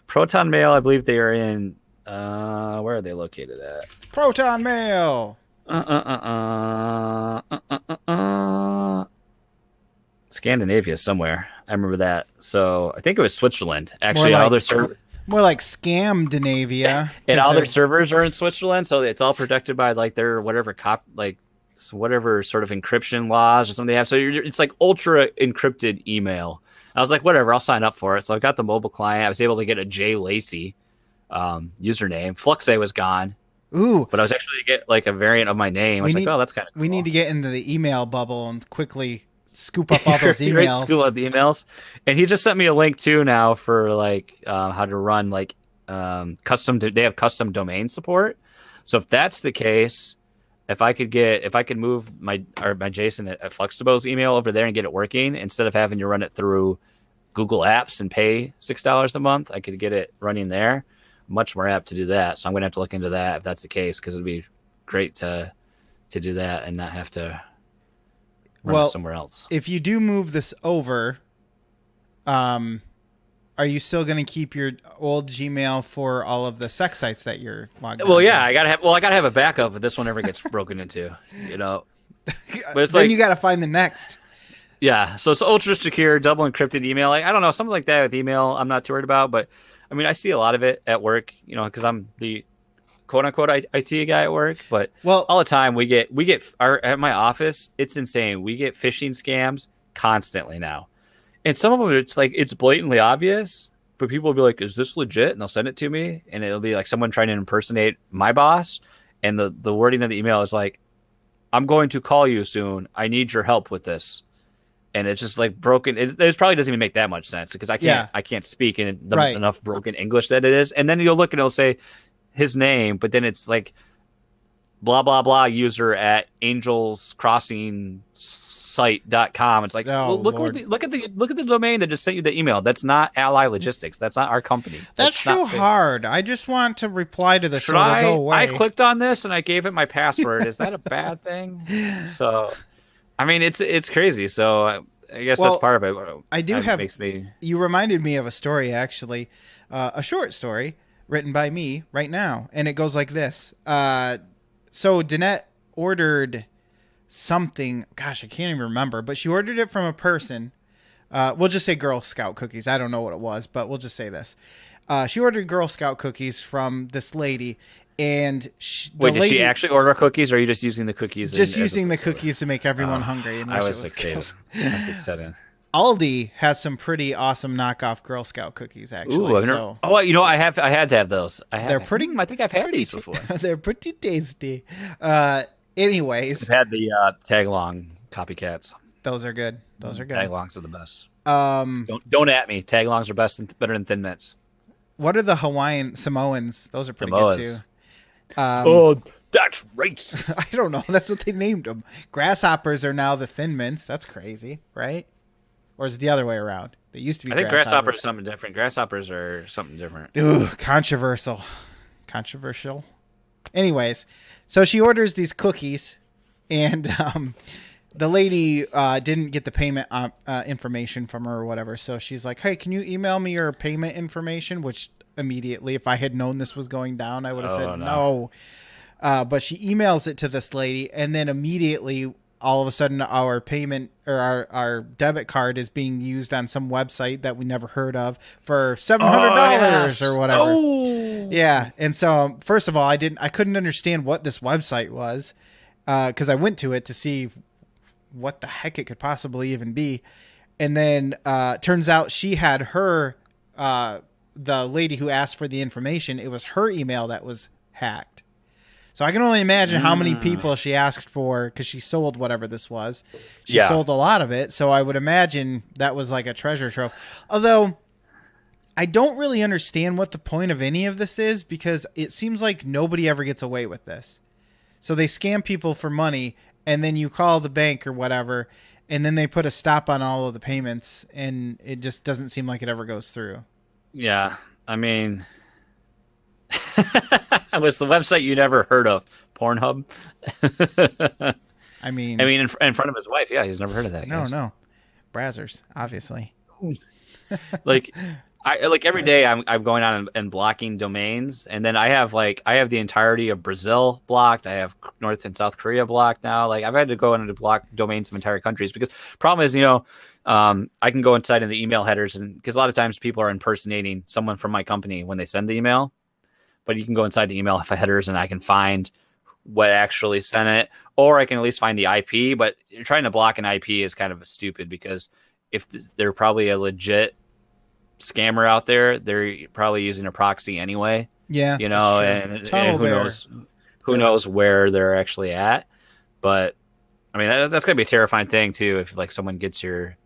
Proton Mail. I believe they are in. Where are they located at? Proton Mail. Scandinavia somewhere. I remember that. So I think it was Switzerland. Actually, other server. More like Scamdinavia. And all their servers are in Switzerland, so it's all protected by like their whatever whatever sort of encryption laws or something they have. So it's like ultra encrypted email. I was like, whatever, I'll sign up for it. So I got the mobile client. I was able to get a J Lacey username. Fluxtaposed was gone. Ooh, but I was actually get like a variant of my name. I was like, oh, that's kind of cool. We need to get into the email bubble and quickly scoop up all those emails. Right, scoop up the emails. And he just sent me a link too now for like how to run like they have custom domain support. So if that's the case, if I could move my Jason at Fluxtaposed email over there and get it working instead of having to run it through Google Apps and pay $6 a month, I could get it running there. Much more apt to do that. So I'm going to have to look into that if that's the case, because it'd be great to do that and not have to run it somewhere else. If you do move this over, are you still going to keep your old Gmail for all of the sex sites that you're logged Well, on yeah, to? I gotta have a backup if this one ever gets broken into. But it's then like, you got to find the next. yeah, so it's ultra secure, double encrypted email. Like, I don't know, something like that with email, I'm not too worried about. But I mean, I see a lot of it at work, because I'm the quote unquote IT guy at work. But Well, all the time we get at my office, it's insane. We get phishing scams constantly now, and some of them it's like it's blatantly obvious, but people will be like, "Is this legit?" And they'll send it to me, and it'll be like someone trying to impersonate my boss, and the wording of the email is like, "I'm going to call you soon. I need your help with this." And it's just like broken. It probably doesn't even make that much sense because I can't speak in enough broken English that it is. And then you'll look and it'll say his name, but then it's like blah blah blah user at angelscrossingsite.com. It's like, well, look at the domain that just sent you the email. That's not Ally Logistics. That's not our company. That's too hard. I just want to reply to this. Should I go away. I clicked on this and I gave it my password. Is that a bad thing? So. I mean, it's crazy. So I guess that's part of it. I do have. You reminded me of a story, actually, a short story written by me right now, and it goes like this. So Danette ordered something. Gosh, I can't even remember, but she ordered it from a person. We'll just say Girl Scout cookies. I don't know what it was, but we'll just say this. She ordered Girl Scout cookies from this lady. And did she actually order cookies, or are you just using the cookies? Just using the cookies to make everyone hungry. And I was excited. Aldi has some pretty awesome knockoff Girl Scout cookies, actually. Ooh, I had to have those. They're pretty. I think I've had these before. They're pretty tasty. Anyways, I've had the tag along copycats. Those are good. Tag alongs are the best. Don't at me. Tag alongs are better than Thin Mints. What are the Hawaiian Samoans? Those are pretty good too. That's right. I don't know. That's what they named them. Grasshoppers are now the Thin Mints. That's crazy, right? Or is it the other way around? They used to be. I think grasshoppers are something different. Grasshoppers are something different. Ooh, controversial. Anyways, so she orders these cookies, and the lady didn't get the payment information from her or whatever. So she's like, "Hey, can you email me your payment information?" Which immediately, if I had known this was going down, I would have said no. But she emails it to this lady, and then immediately, all of a sudden, our payment or our debit card is being used on some website that we never heard of for $700 or whatever. Oh. Yeah, and so first of all, I couldn't understand what this website was because I went to it to see what the heck it could possibly even be, and then turns out she had her. The lady who asked for the information, it was her email that was hacked. So I can only imagine how many people she asked for because she sold whatever this was. She sold a lot of it. So I would imagine that was like a treasure trove. Although I don't really understand what the point of any of this is because it seems like nobody ever gets away with this. So they scam people for money and then you call the bank or whatever and then they put a stop on all of the payments and it just doesn't seem like it ever goes through. Yeah, I mean, it was the website you never heard of, Pornhub. I mean, in front of his wife. Yeah, he's never heard of that. No, Brazzers, obviously. Like every day, I'm going on and blocking domains, and then I have the entirety of Brazil blocked. I have North and South Korea blocked now. Like I've had to go in and block domains of entire countries because problem is, I can go inside in the email headers and because a lot of times people are impersonating someone from my company when they send the email, but you can go inside the email headers and I can find what actually sent it, or I can at least find the IP, but trying to block an IP is kind of stupid because if they're probably a legit scammer out there, they're probably using a proxy anyway. Yeah. And who knows where they're actually at. But I mean, that's going to be a terrifying thing too. If like someone gets your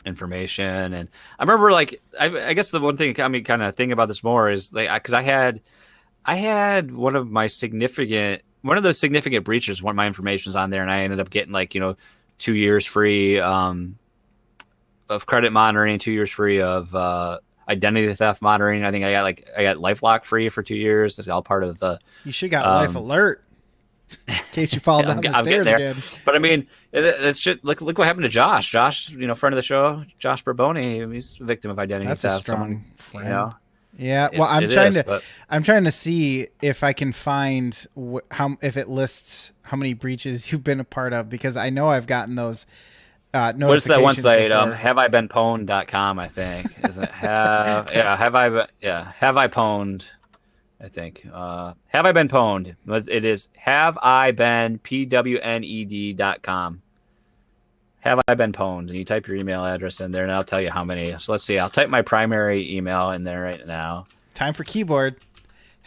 information. And I remember I guess the one thing that got me kind of thinking about this more is cause I had one of the significant breaches, one of my information's on there and I ended up getting 2 years free, of credit monitoring, 2 years free of, identity theft monitoring. I think I got LifeLock free for 2 years. It's all part of the, you should got Life Alert. In case you fall down the stairs again. But I mean, it's just look what happened to Josh. Josh, friend of the show, Josh Bourboni, he's a victim of identity theft. That's a strong friend. Yeah, well, I'm trying to but see if I can find if it lists how many breaches you've been a part of, because I know I've gotten those what is that one notifications site? before. Haveibeenpwned.com, I think. Isn't it? Have I pwned? I think. Have I been pwned? It is have I been pwned.com. Have I been pwned? And you type your email address in there, and I'll tell you how many. So let's see. I'll type my primary email in there right now. Time for keyboard.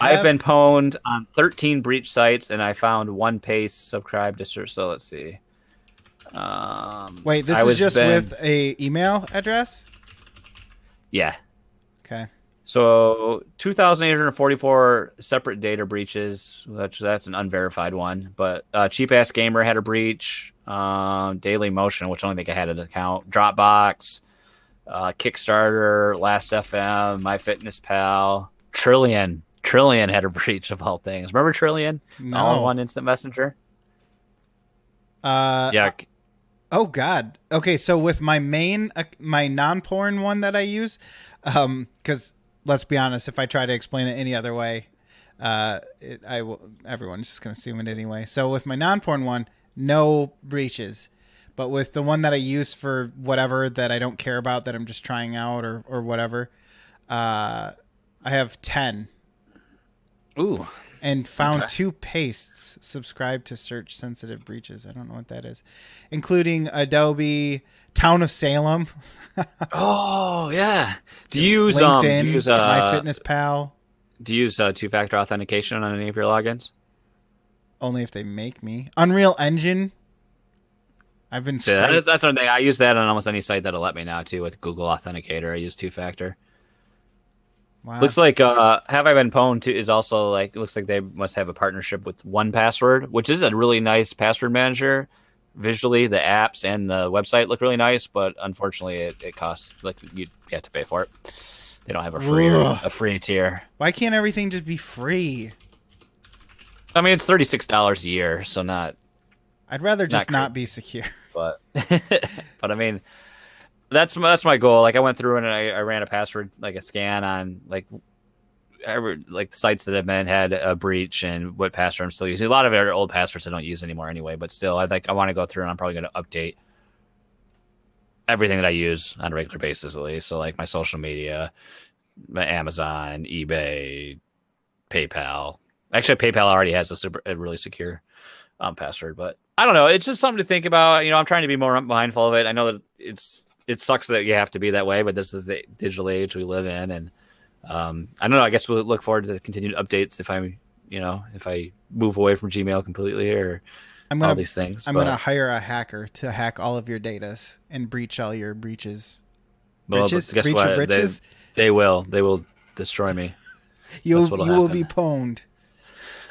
I've been pwned on 13 breach sites, and I found one paste subscribe to search. So let's see. Wait, this is just with a email address? Yeah. Okay. So 2,844 separate data breaches. That's an unverified one. But Cheap Ass Gamer had a breach. Daily Motion, which I don't think I had an account. Dropbox, Kickstarter, Last.fm, MyFitnessPal, Trillion had a breach of all things. Remember Trillion? No. All-in-one instant messenger. Yeah. Oh God. Okay, so with my my non-porn one that I use, because let's be honest, if I try to explain it any other way, everyone's just gonna assume it anyway. So with my non-porn one, no breaches, but with the one that I use for whatever that I don't care about, that I'm just trying out or whatever, I have 10. Ooh. And found 2 pastes. Subscribe to search sensitive breaches. I don't know what that is. Including Adobe, Town of Salem. Oh yeah. Do you use LinkedIn, MyFitnessPal? Do you use two-factor authentication on any of your logins? Only if they make me. Unreal Engine. I've been. Yeah, that's one thing. I use that on almost any site that'll let me now too. With Google Authenticator, I use two-factor. Wow. Looks like Have I Been Pwned too is also like, it looks like they must have a partnership with 1Password, which is a really nice password manager. Visually, the apps and the website look really nice, but unfortunately, it costs, like, you have to pay for it. They don't have a free tier. Why can't everything just be free? I mean, it's $36 a year, so not. I'd rather just not be secure. But but I mean, that's my goal. Like, I went through and I ran a password, like a scan on like the sites that have had a breach and what password I'm still using. A lot of it are old passwords I don't use anymore anyway. But still, I want to go through and I'm probably going to update everything that I use on a regular basis at least. So like my social media, my Amazon, eBay, PayPal. Actually, PayPal already has a really secure password, but I don't know. It's just something to think about. You know, I'm trying to be more mindful of it. I know that it sucks that you have to be that way, but this is the digital age we live in, and I don't know. I guess we'll look forward to continued updates if I move away from Gmail completely or all these things. I'm gonna hire a hacker to hack all of your datas and breach all your breaches. Well, guess breach what? your britches? They will destroy me. You will be pwned.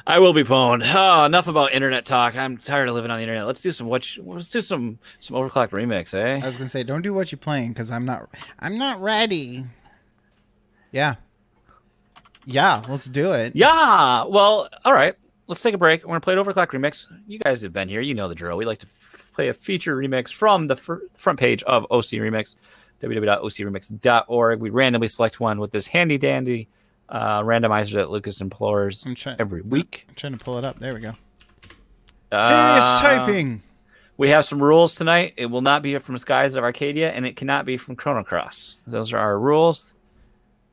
I will be pwned. Oh, enough about internet talk. I'm tired of living on the internet. Let's do some Overclock remix, eh? I was gonna say, don't do what you're playing because I'm not ready. Yeah, let's do it. Yeah. Well, all right. Let's take a break. We're gonna play an Overclock remix. You guys have been here. You know the drill. We like to play a feature remix from the front page of OC Remix, www.ocremix.org. We randomly select one with this handy dandy randomizer that Lucas implores every week. I'm trying to pull it up. There we go. Furious typing. We have some rules tonight. It will not be from Skies of Arcadia, and it cannot be from Chrono Cross. Those are our rules.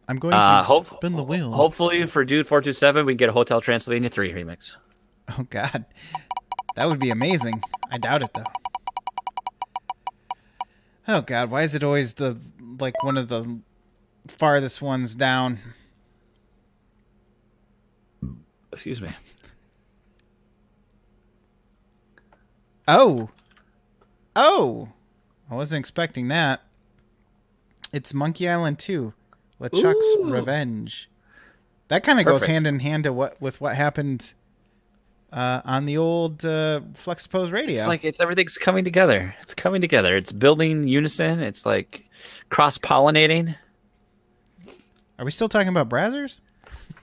I'm going to spin the wheel. Hopefully for Dude 427, we can get a Hotel Transylvania 3 remix. Oh, God. That would be amazing. I doubt it, though. Oh, God. Why is it always one of the farthest ones down? Excuse me. Oh. I wasn't expecting that. It's Monkey Island 2. LeChuck's Revenge. That kind of goes hand in hand to what happened on the old Fluxtaposed radio. It's everything's coming together. It's coming together. It's building unison. It's like cross-pollinating. Are we still talking about browsers?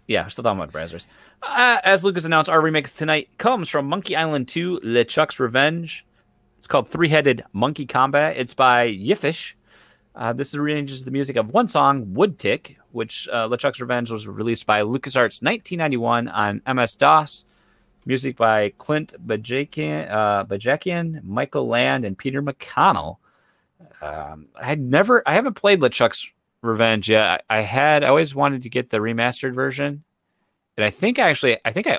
Yeah, we're still talking about browsers. As Lucas announced, our remix tonight comes from Monkey Island 2, LeChuck's Revenge. It's called Three-Headed Monkey Combat. It's by Yifish. This arranges the music of one song, Wood Tick, which LeChuck's Revenge was released by LucasArts 1991 on MS-DOS. Music by Clint Bajakian, Michael Land, and Peter McConnell. I haven't played LeChuck's Revenge yet. I always wanted to get the remastered version. And I think I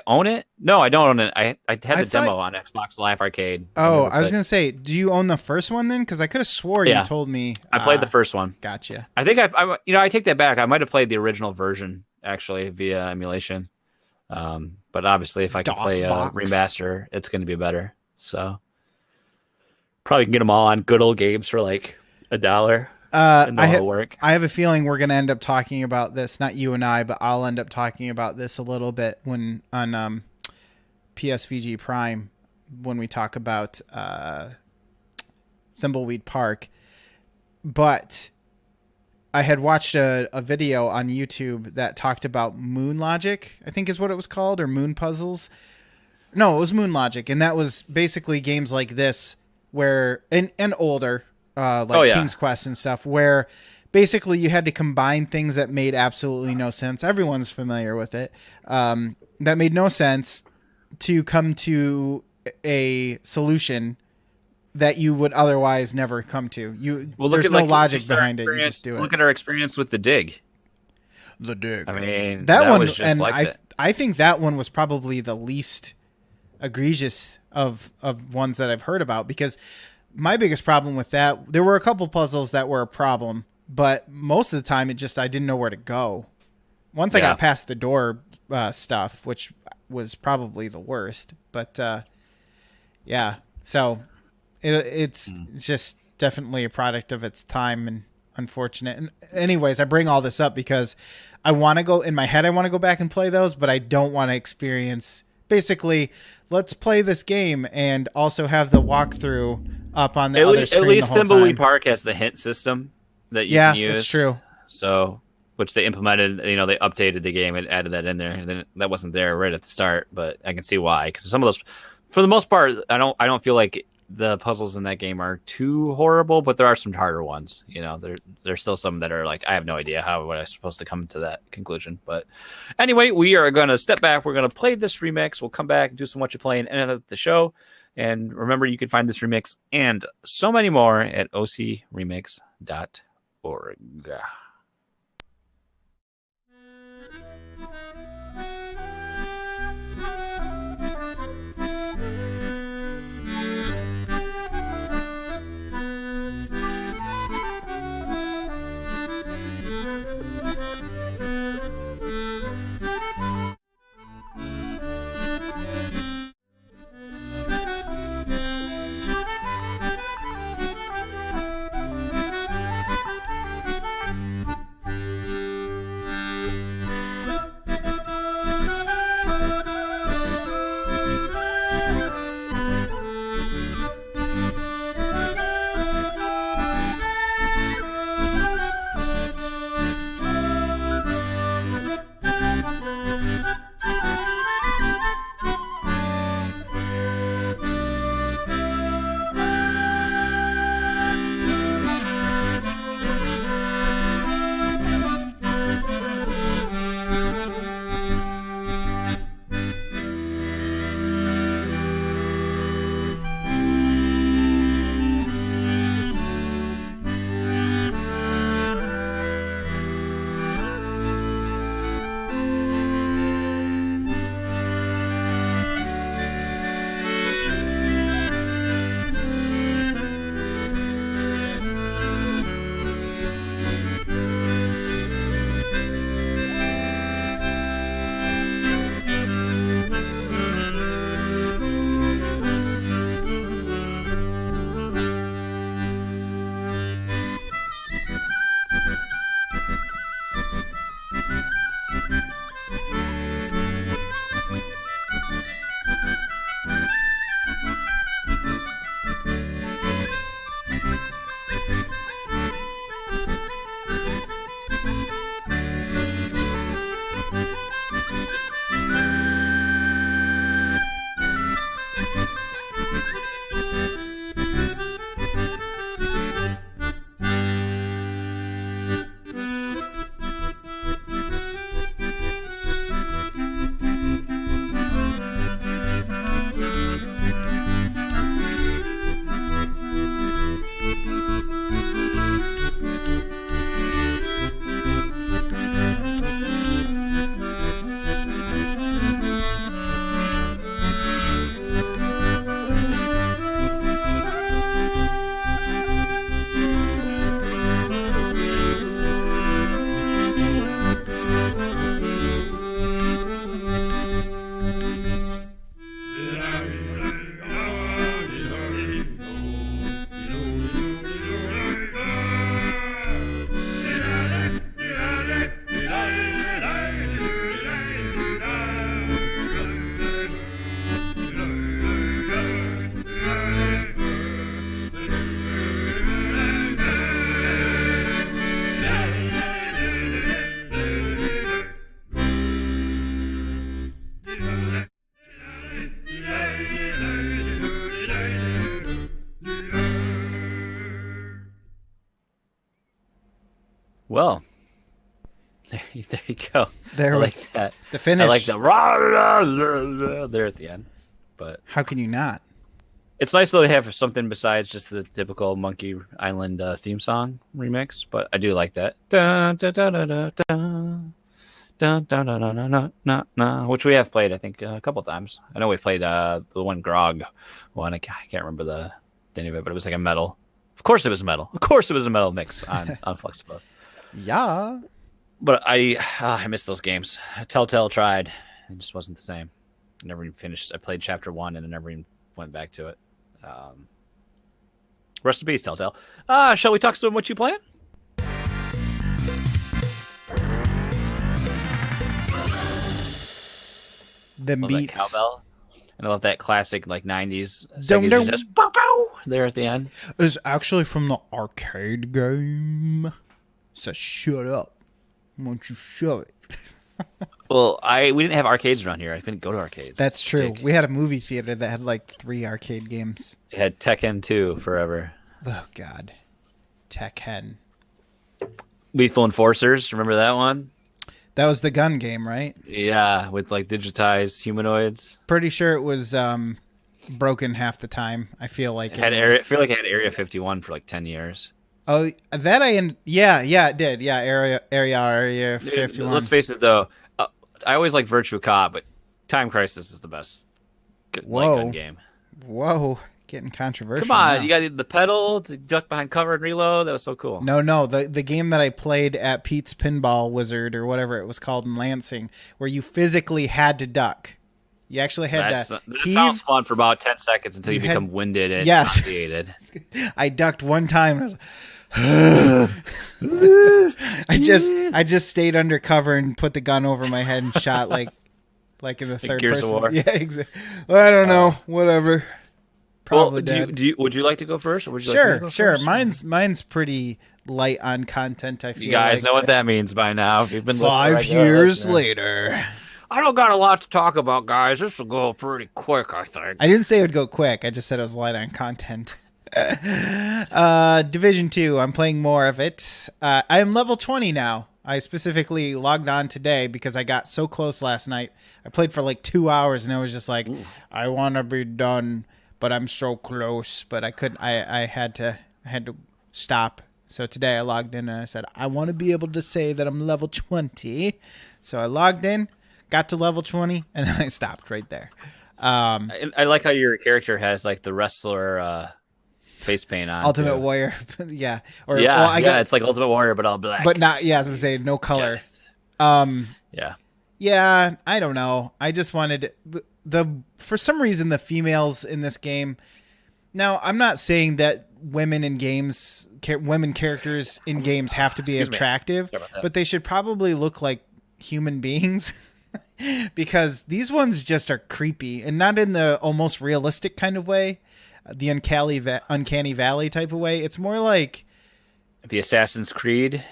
own it. No, I don't own it. I had the demo on Xbox Live Arcade. Oh, I was going to say, do you own the first one then? Because I could have swore you told me. I played the first one. Gotcha. I think I take that back. I might have played the original version, actually, via emulation. But obviously, if I can play a remaster, it's going to be better. So probably can get them all on good old games for like $1. I have a feeling we're going to end up talking about this, not you and I, but I'll end up talking about this a little bit when on PSVG Prime when we talk about Thimbleweed Park. But I had watched a video on YouTube that talked about Moon Logic, I think is what it was called, or Moon Puzzles. No, it was Moon Logic, and that was basically games like this where and older. King's Quest and stuff, where basically you had to combine things that made absolutely no sense. Everyone's familiar with it. That made no sense to come to a solution that you would otherwise never come to. There's no logic behind it. You just do it. Look at our experience with the Dig. The Dig. I mean, that one was just and like I think that one was probably the least egregious of ones that I've heard about, because my biggest problem with that, there were a couple puzzles that were a problem, but most of the time I didn't know where to go. Once I got past the door stuff, which was probably the worst, but so it's just definitely a product of its time and unfortunate. And anyways, I bring all this up because I want to go in my head. I want to go back and play those, but I don't want to experience basically. Let's play this game and also have the walkthrough up on the other screen. At least Thimbleweed Park has the hint system that you can use. Yeah, that's true. So, which they implemented, they updated the game and added that in there. And then that wasn't there right at the start, but I can see why. Because some of those, for the most part, I don't feel like the puzzles in that game are too horrible, but there are some harder ones. There's still some that are like, I have no idea how I was supposed to come to that conclusion. But anyway, we are going to step back. We're going to play this remix. We'll come back and do some What You Playing and end up the show. And remember, you can find this remix and so many more at ocremix.org. There you go. There I was like that. the finish. I like the rah there at the end. But how can you not? it's nice though to have something besides just the typical Monkey Island theme song remix. But I do like that. Dun, dun, dun, dun, dun, dun. Dun, dun, dun, dun, dun, dun, dun, dun, which we have played, I think, a couple times. I know we played the one Grog one. I can't remember the name of it, but it was like a metal. Of course, it was metal. Of course, it was a metal mix on Fluxtaposed. Yeah. But I miss those games. Telltale tried. It just wasn't the same. I never even finished. I played chapter 1 and I never even went back to it. Rest in peace, Telltale. Shall we talk some what you playing? The Love beats. that cowbell. And I love that classic like 90s. Dum, dum. Just bow, bow, there at the end. It's actually from the arcade game. So shut up. Why don't you shove it? Well, we didn't have arcades around here. I couldn't go to arcades. That's true. We had a movie theater that had like 3 arcade games. It had Tekken 2 forever. Oh, God. Tekken. Lethal Enforcers. Remember that one? That was the gun game, right? Yeah, with like digitized humanoids. Pretty sure it was broken half the time. I feel like I feel like it had Area 51 for like 10 years. Oh, that yeah, it did. Yeah, Area 51. Let's face it, though. I always like Virtua Cop, but Time Crisis is the best gun game. Whoa, getting controversial. Come on, now. you got the pedal to duck behind cover and reload. That was so cool. No, the game that I played at Pete's Pinball Wizard or whatever it was called in Lansing, where you physically had to duck. You actually had to That heave. sounds fun for about 10 seconds until you become winded and nauseated. I ducked one time and I was I just stayed under cover and put the gun over my head and shot like in the third Gears person. of War. Yeah, exactly. Well, I don't know. Whatever. Probably dead. Would you like to go first? Or would you sure, like me to go sure. First? Mine's pretty light on content. I feel You guys like know what that means by now. If you've been 5 years later. I don't got a lot to talk about, guys. This will go pretty quick, I think. I didn't say it would go quick. I just said it was light on content. Division 2. I'm playing more of it. I am level 20 now. I specifically logged on today because I got so close last night. I played for like 2 hours and I was just like, ooh, I want to be done, but I'm so close. But I couldn't. I had to stop. So today I logged in and I said, I want to be able to say that I'm level 20. So I logged in, got to level 20, and then I stopped right there. I like how your character has like the wrestler face paint on. Ultimate too. Warrior. Yeah. Or, yeah, well, I got, it's like Ultimate Warrior, but all black. But not, yeah, I was going to say no color. Yeah. Yeah, I don't know. I just wanted for some reason the females in this game. Now, I'm not saying that women characters in games have to be attractive, but they should probably look like human beings because these ones just are creepy and not in the almost realistic kind of way, the uncanny valley type of way. It's more like the Assassin's Creed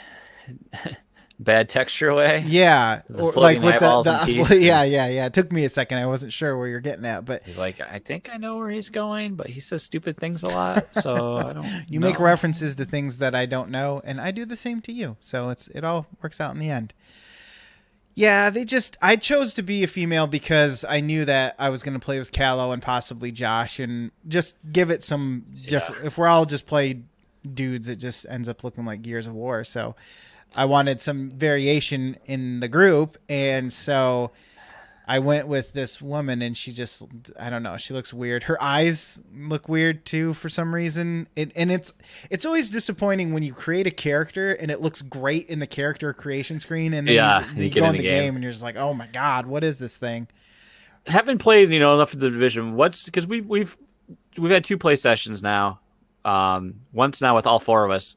bad texture way. Yeah, or like with the yeah. It took me a second. I wasn't sure where you're getting at, but he's like, I think I know where he's going, but he says stupid things a lot, so I don't. You make references to things that I don't know, and I do the same to you. So it all works out in the end. Yeah, I chose to be a female because I knew that I was going to play with Callow and possibly Josh, and just give it some different. If we're all just play dudes, it just ends up looking like Gears of War. So I wanted some variation in the group, and so I went with this woman, and she just, I don't know, she looks weird. Her eyes look weird too for some reason. It's always disappointing when you create a character and it looks great in the character creation screen, and then you go in the game and you're just like, oh my god, what is this thing? Haven't played enough of the Division. Because we've had 2 play sessions now. Once now with all 4 of us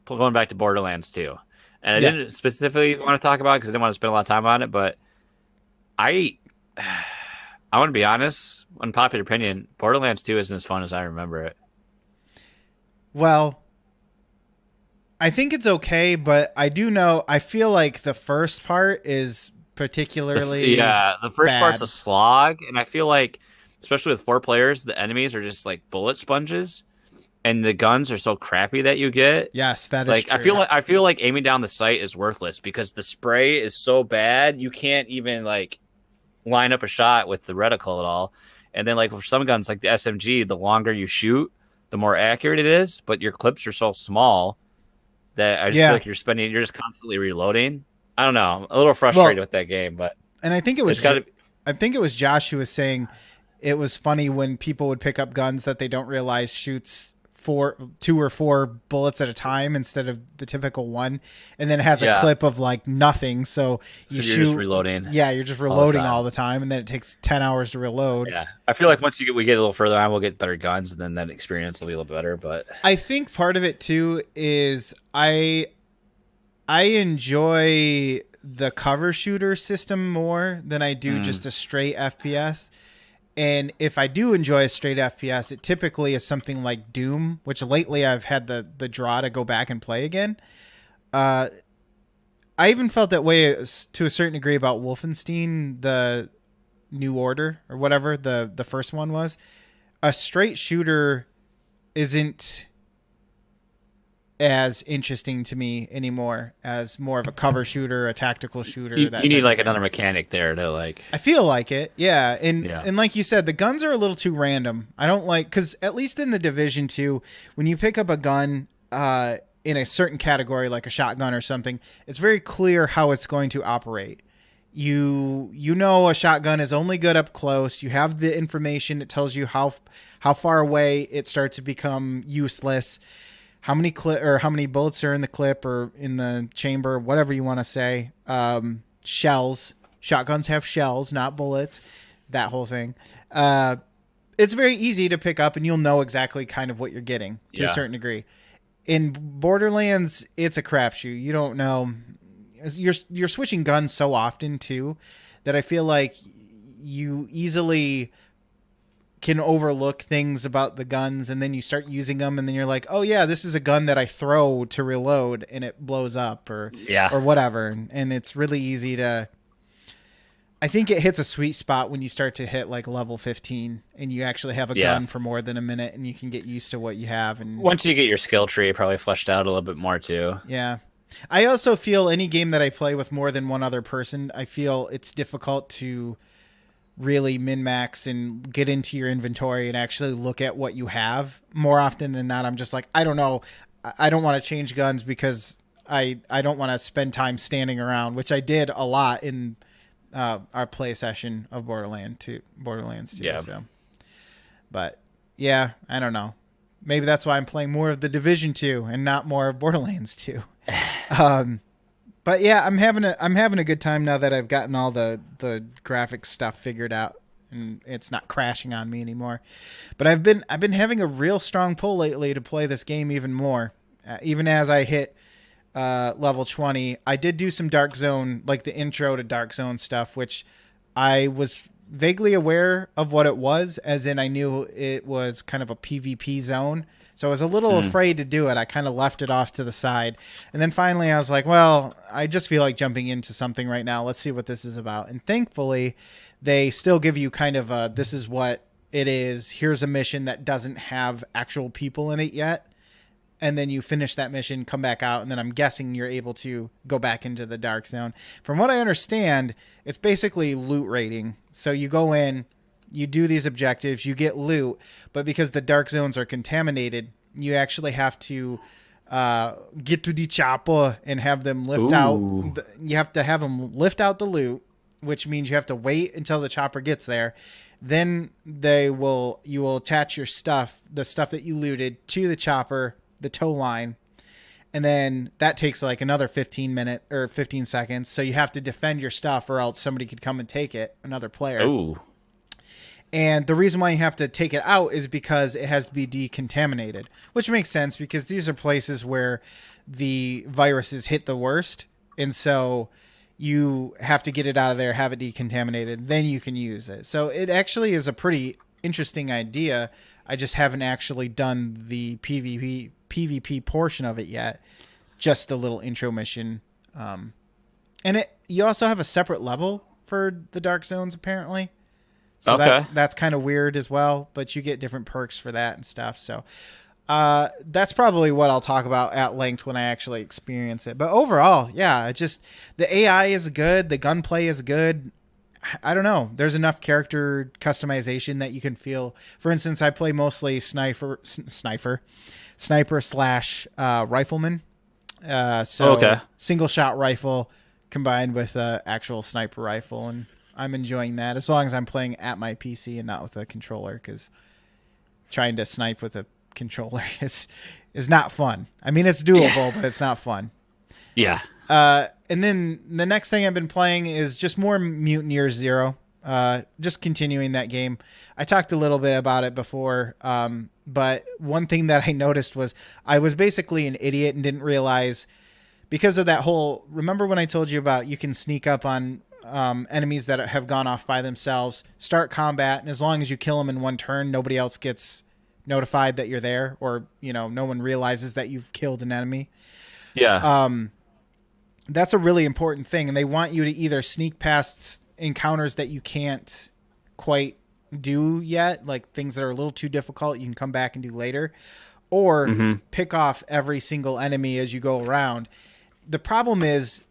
going back to Borderlands 2. And I didn't specifically want to talk about it because I didn't want to spend a lot of time on it, but I want to be honest, unpopular opinion, Borderlands 2 isn't as fun as I remember it. Well, I think it's okay, but I feel like the first part is particularly the first bad. Part's a slog, and I feel like, especially with 4 players, the enemies are just like bullet sponges. and the guns are so crappy that you get. Yes, that is Like true. I feel like aiming down the sight is worthless because the spray is so bad you can't even like line up a shot with the reticle at all. And then like for some guns like the SMG, the longer you shoot, the more accurate it is, but your clips are so small that I just feel Yeah. like you're just constantly reloading. I don't know. I'm a little frustrated Well, with that game, but and I think it was it's got to. I think it was Josh who was saying it was funny when people would pick up guns that they don't realize shoots two or four bullets at a time instead of the typical one, and then it has a clip of like nothing. So So you you're shoot, just reloading. yeah, you're just reloading all the time, and then it takes 10 hours to reload. Yeah, I feel like once we get a little further on, we'll get better guns, and then that experience will be a little better. But I think part of it too is I enjoy the cover shooter system more than I do just a straight FPS. And if I do enjoy a straight FPS, it typically is something like Doom, which lately I've had the draw to go back and play again. I even felt that way to a certain degree about Wolfenstein, the New Order, or whatever the first one was. A straight shooter isn't as interesting to me anymore as more of a cover shooter, a tactical shooter. you need like another mechanic there to like. I feel like it, yeah. And like you said, the guns are a little too random. I don't like, because at least in the Division 2, when you pick up a gun in a certain category, like a shotgun or something, it's very clear how it's going to operate. You know a shotgun is only good up close. You have the information. It tells you how far away it starts to become useless. How many how many bullets are in the clip or in the chamber, whatever you want to say. Shells. Shotguns have shells, not bullets. That whole thing. It's very easy to pick up, and you'll know exactly kind of what you're getting to a certain degree. In Borderlands, it's a crapshoot. You don't know. You're switching guns so often too that I feel like you easily can overlook things about the guns, and then you start using them, and then you're like, oh yeah, this is a gun that I throw to reload and it blows up or whatever. And it's really easy to, I think it hits a sweet spot when you start to hit like level 15 and you actually have a gun for more than a minute, and you can get used to what you have. And once you get your skill tree probably fleshed out a little bit more too. Yeah. I also feel any game that I play with more than one other person, I feel it's difficult to really min-max and get into your inventory and actually look at what you have. More often than not, I'm just like, I don't know. I don't want to change guns because I don't want to spend time standing around, which I did a lot in our play session of Borderlands 2. Yeah. So, but yeah, I don't know. Maybe that's why I'm playing more of the Division 2 and not more of Borderlands 2. But yeah, I'm having a good time now that I've gotten all the graphics stuff figured out, and it's not crashing on me anymore. But I've been having a real strong pull lately to play this game even more. Even as I hit level 20, I did do some Dark Zone, like the intro to Dark Zone stuff, which I was vaguely aware of what it was, as in I knew it was kind of a PvP zone. So I was a little afraid to do it. I kind of left it off to the side. And then finally I was like, well, I just feel like jumping into something right now. Let's see what this is about. And thankfully, they still give you kind of a, this is what it is. Here's a mission that doesn't have actual people in it yet. And then you finish that mission, come back out, and then I'm guessing you're able to go back into the Dark Zone. From what I understand, it's basically loot raiding. So you go in, you do these objectives, you get loot, but because the Dark Zones are contaminated, you actually have to get to the chopper and have them lift out. You have to have them lift out the loot, which means you have to wait until the chopper gets there. Then you will attach your stuff, the stuff that you looted, to the chopper, the tow line, and then that takes like another 15 seconds. So you have to defend your stuff, or else somebody could come and take it, another player. Ooh. And the reason why you have to take it out is because it has to be decontaminated, which makes sense because these are places where the viruses hit the worst. And so you have to get it out of there, have it decontaminated, then you can use it. So it actually is a pretty interesting idea. I just haven't actually done the PvP portion of it yet. Just the little intro mission. And you also have a separate level for the Dark Zones, apparently. So that's kind of weird as well, but you get different perks for that and stuff. So That's probably what I'll talk about at length when I actually experience it. But overall, yeah, the AI is good, the gunplay is good. I don't know. There's enough character customization that you can feel. For instance, I play mostly sniper slash rifleman. So single shot rifle combined with actual sniper rifle, and I'm enjoying that as long as I'm playing at my PC and not with a controller, because trying to snipe with a controller is not fun. I mean, it's doable, but it's not fun. Yeah. And then the next thing I've been playing is just more Mutant Year Zero. Just continuing that game. I talked a little bit about it before, but one thing that I noticed was I was basically an idiot and didn't realize, because of that whole, remember when I told you about you can sneak up on enemies that have gone off by themselves, start combat, and as long as you kill them in one turn, nobody else gets notified that you're there, or no one realizes that you've killed an enemy. Yeah. That's a really important thing, and they want you to either sneak past encounters that you can't quite do yet, like things that are a little too difficult you can come back and do later, or pick off every single enemy as you go around. The problem is,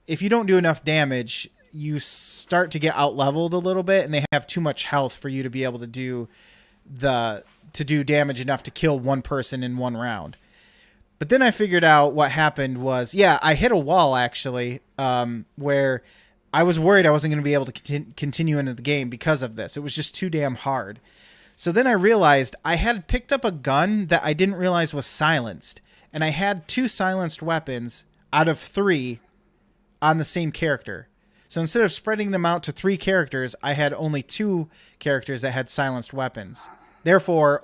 if you don't do enough damage, you start to get out-leveled a little bit, and they have too much health for you to be able to do damage enough to kill one person in one round. But then I figured out what happened was, I hit a wall, actually, where I was worried I wasn't going to be able to continue into the game because of this. It was just too damn hard. So then I realized I had picked up a gun that I didn't realize was silenced. And I had 2 silenced weapons out of 3 on the same character. So instead of spreading them out to 3 characters, I had only 2 characters that had silenced weapons. Therefore,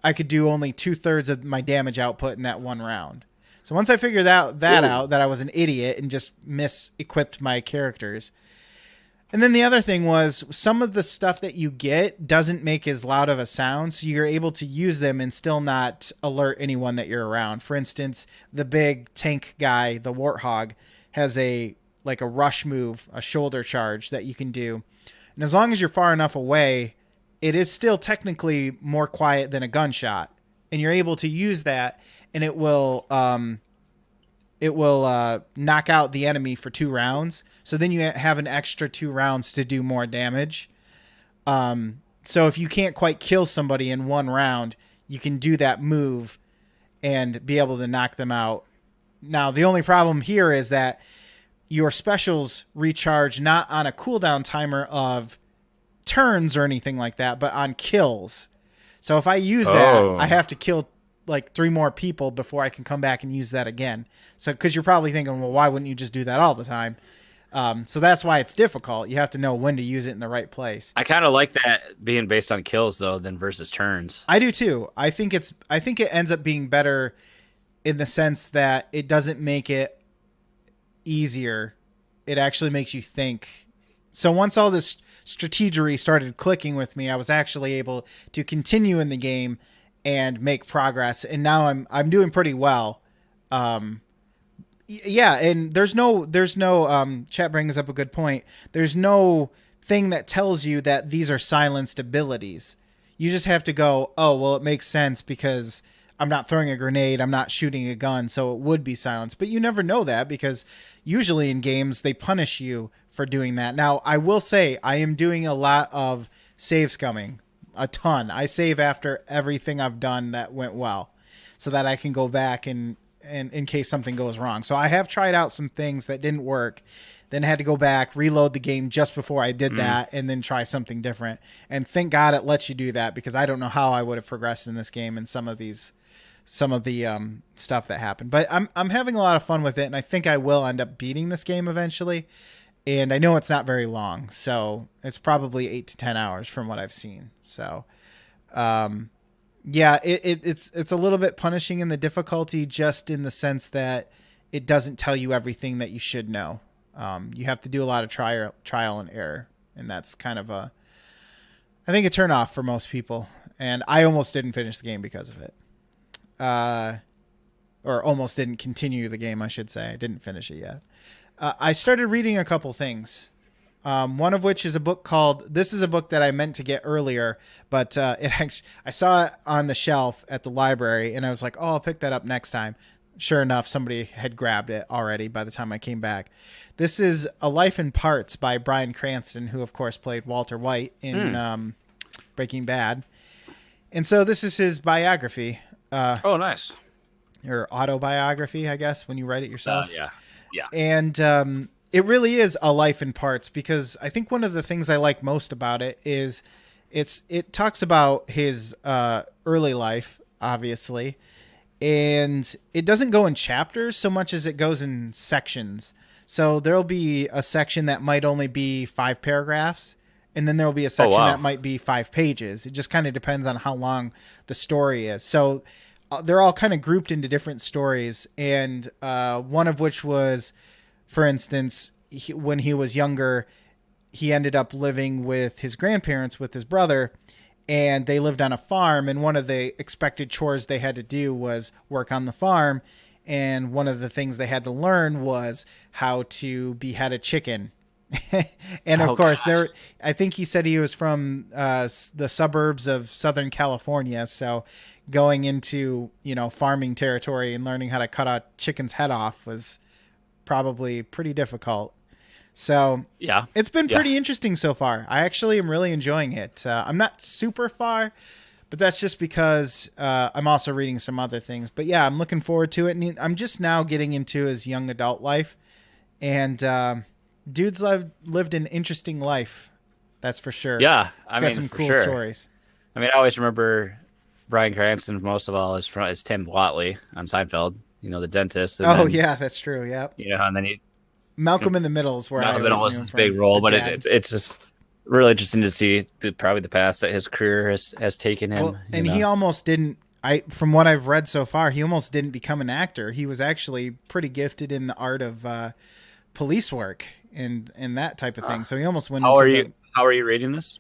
I could do only 2/3 of my damage output in that one round. So once I figured out that I was an idiot and just mis-equipped my characters. And then the other thing was, some of the stuff that you get doesn't make as loud of a sound, so you're able to use them and still not alert anyone that you're around. For instance, the big tank guy, the Warthog, has a rush move, a shoulder charge that you can do. And as long as you're far enough away, it is still technically more quiet than a gunshot, and you're able to use that, and it will knock out the enemy for 2 rounds. So then you have an extra 2 rounds to do more damage. So if you can't quite kill somebody in one round, you can do that move and be able to knock them out. Now, the only problem here is that your specials recharge not on a cooldown timer of turns or anything like that, but on kills. So if I use that, I have to kill 3 more people before I can come back and use that again. So, because you're probably thinking, well, why wouldn't you just do that all the time? So that's why it's difficult. You have to know when to use it in the right place. I kind of like that being based on kills though, than versus turns. I do too. I think it ends up being better in the sense that it doesn't make it easier. It actually makes you think. So once all this strategery started clicking with me, I was actually able to continue in the game and make progress, and now I'm doing pretty well. And there's no chat brings up a good point. There's no thing that tells you that these are silenced abilities. You just have to go, oh, well, it makes sense because I'm not throwing a grenade, I'm not shooting a gun, so it would be silenced. But you never know that, because usually in games they punish you for doing that. Now, I will say I am doing a lot of save scumming, a ton. I save after everything I've done that went well, so that I can go back and in case something goes wrong. So I have tried out some things that didn't work, then had to go back, reload the game just before I did that, and then try something different. And thank God it lets you do that, because I don't know how I would have progressed in this game in some of the stuff that happened. But I'm having a lot of fun with it, and I think I will end up beating this game eventually. And I know it's not very long, so it's probably 8 to 10 hours from what I've seen. So, it's a little bit punishing in the difficulty, just in the sense that it doesn't tell you everything that you should know. You have to do a lot of trial and error, and that's kind of I think a turn off for most people. And I almost didn't finish the game because of it. Or almost didn't continue the game, I should say. I didn't finish it yet. I started reading a couple things One of which is a book called. This is a book that I meant to get earlier, but I saw it on the shelf at the library, and I was like, "Oh, I'll pick that up next time." Sure enough, somebody had grabbed it already by the time I came back. This is A Life in Parts by Bryan Cranston, who of course played Walter White in Breaking Bad, and so this is his biography. Oh, nice. Or autobiography, I guess, when you write it yourself. Yeah. And it really is a life in parts, because I think one of the things I like most about it is it talks about his early life, obviously, and it doesn't go in chapters so much as it goes in sections. So there'll be a section that might only be 5 paragraphs, and then there'll be a section that might be 5 pages. It just kind of depends on how long the story is. So they're all kind of grouped into different stories, and one of which was, for instance, when he was younger, he ended up living with his grandparents with his brother, and they lived on a farm, and one of the expected chores they had to do was work on the farm, and one of the things they had to learn was how to behead a chicken. And of course, I think he said he was from the suburbs of Southern California, so going into, farming territory and learning how to cut a chicken's head off was probably pretty difficult. So yeah, it's been pretty interesting so far. I actually am really enjoying it. I'm not super far, but that's just because I'm also reading some other things. But yeah, I'm looking forward to it. And I'm just now getting into his young adult life, and dude's lived an interesting life. That's for sure. Yeah, He's got some cool stories. I mean, I always remember Bryan Cranston most of all is Tim Watley on Seinfeld. The dentist. And yeah, that's true. Yep. And then Malcolm in the Middle is where Malcolm in the Middle was his big role, but it's just really interesting to see probably the path that his career has taken him. Well, and he almost didn't. From what I've read so far, he almost didn't become an actor. He was actually pretty gifted in the art of police work and that type of thing. So he almost went. How are you reading this?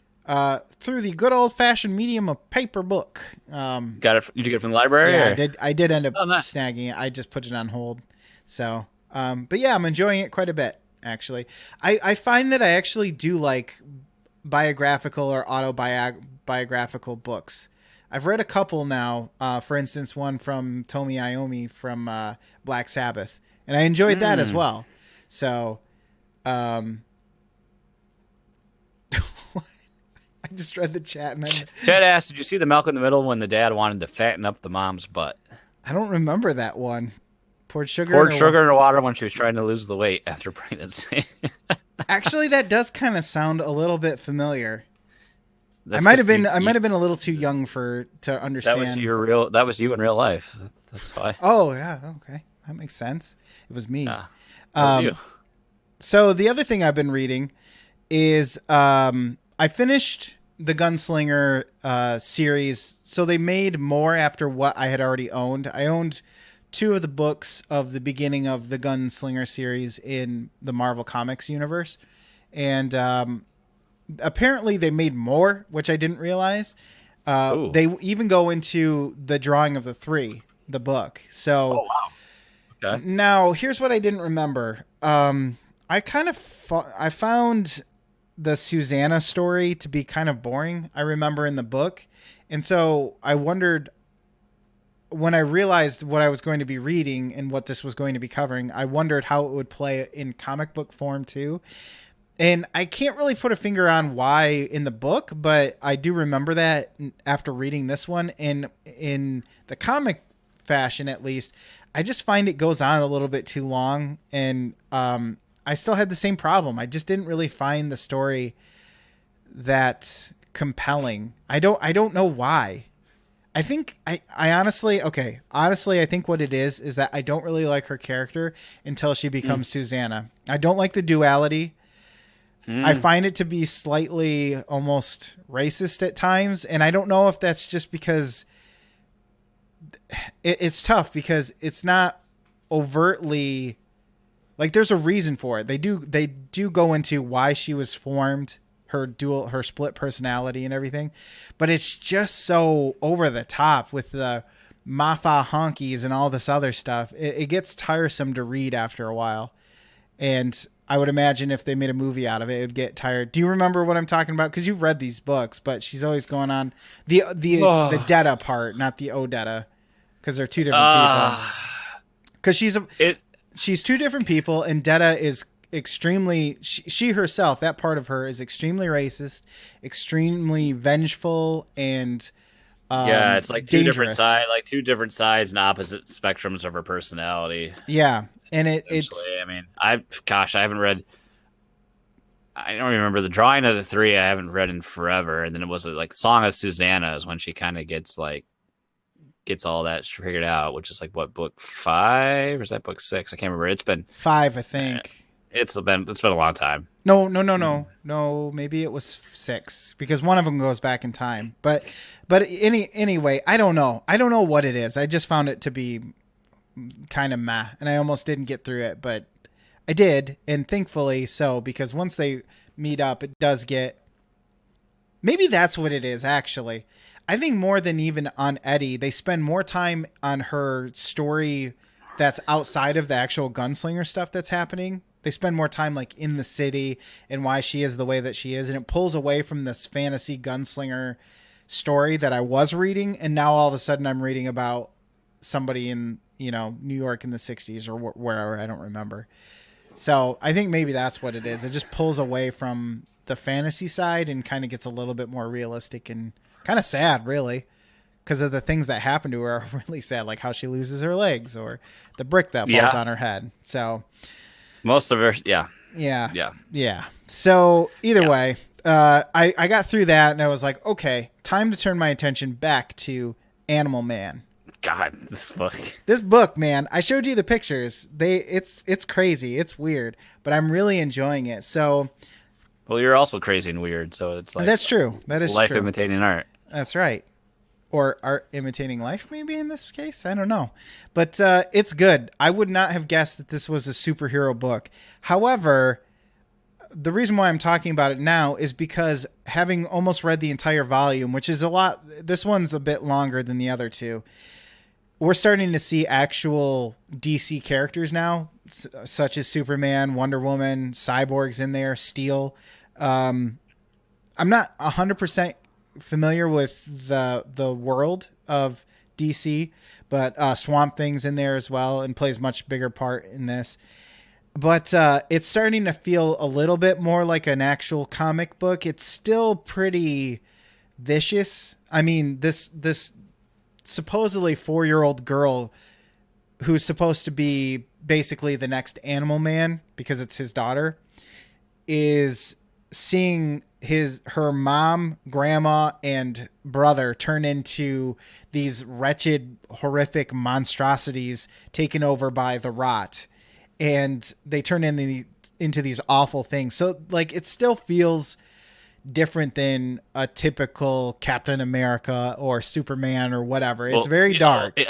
Through the good old fashioned medium of paper book. Got it? Did you get it from the library? Yeah, I did end up snagging it. I just put it on hold. So, but yeah, I'm enjoying it quite a bit, actually. I find that I actually do like biographical or autobiographical books. I've read a couple now. For instance, one from Tomi Iommi from Black Sabbath, and I enjoyed that as well. So, I just read the chat. And Chad asked, did you see the Malcolm in the Middle when the dad wanted to fatten up the mom's butt? I don't remember that one. Poured sugar in the water when she was trying to lose the weight after pregnancy. Actually, that does kind of sound a little bit familiar. I might have been a little too young to understand. That was you in real life. That's why. Oh yeah, okay. That makes sense. It was me. That was you. So the other thing I've been reading is I finished the Gunslinger series. So they made more after what I had already owned. I owned 2 of the books of the beginning of the Gunslinger series in the Marvel Comics universe. And apparently they made more, which I didn't realize. They even go into the drawing of the 3, the book. So okay. Now here's what I didn't remember. I found the Susanna story to be kind of boring, I remember, in the book. And so I wondered, when I realized what I was going to be reading and what this was going to be covering, I wondered how it would play in comic book form too. And I can't really put a finger on why in the book, but I do remember that after reading this one. And in the comic fashion, at least, I just find it goes on a little bit too long. And I still had the same problem. I just didn't really find the story that compelling. I don't know why. I think I honestly, I think what it is that I don't really like her character until she becomes Susanna. I don't like the duality. I find it to be slightly almost racist at times. And I don't know if that's just because it's tough, because it's not overtly, like, there's a reason for it. They do go into why she was formed, her split personality and everything, but it's just so over the top with the Mafa honkies and all this other stuff. It gets tiresome to read after a while. And I would imagine if they made a movie out of it, it would get tired. Do you remember what I'm talking about? Because you've read these books, but she's always going on the Oh. Detta part, not the Odetta, because they're two different people. Uh, Because it she's two different people, and Detta is extremely she herself, that part of her is extremely racist, extremely vengeful, and yeah, it's like two different dangerous. sides and opposite spectrums of her personality. Yeah, and it's Essentially, I mean, I haven't read. I don't remember the Drawing of the Three. I haven't read in forever, and then it was like Song of Susanna is when she kind of gets all that figured out, which is like what, book 5 or is that book 6? I can't remember. It's been 5, I think. It's been a long time. No. Maybe it was 6 because one of them goes back in time. But anyway, I don't know. I don't know what it is. I just found it to be kind of meh, and I almost didn't get through it, but I did, and thankfully so, because once they meet up, it does get. Maybe that's what it is, actually. I think more than even on Eddie, they spend more time on her story that's outside of the actual gunslinger stuff that's happening. They spend more time like in the city and why she is the way that she is, and it pulls away from this fantasy gunslinger story that I was reading, and now all of a sudden I'm reading about somebody in, New York in the 60s or wherever, I don't remember. So I think maybe that's what it is. It just pulls away from the fantasy side and kind of gets a little bit more realistic and kind of sad, really, because of the things that happen to her are really sad, like how she loses her legs or the brick that falls on her head. So most of her, yeah. So either way, I got through that and I was like, okay, time to turn my attention back to Animal Man. God, This book, man, I showed you the pictures. It's crazy. It's weird, but I'm really enjoying it. So, well, you're also crazy and weird, so it's like that's true. That is life true. imitating art. That's right. Or art imitating life, maybe in this case. I don't know, but it's good. I would not have guessed that this was a superhero book. However, the reason why I'm talking about it now is because having almost read the entire volume, which is a lot, this one's a bit longer than the other two. We're starting to see actual DC characters now, such as Superman, Wonder Woman, Cyborg's in there, Steel. I'm not 100% familiar with the world of DC, but Swamp Thing's in there as well and plays much bigger part in this. But it's starting to feel a little bit more like an actual comic book. It's still pretty vicious. I mean, this supposedly 4-year-old girl who's supposed to be basically the next Animal Man because it's his daughter is seeing her mom, grandma, and brother turn into these wretched, horrific monstrosities taken over by the rot, and they turn into these awful things. So like it still feels different than a typical Captain America or Superman or whatever. It's very dark.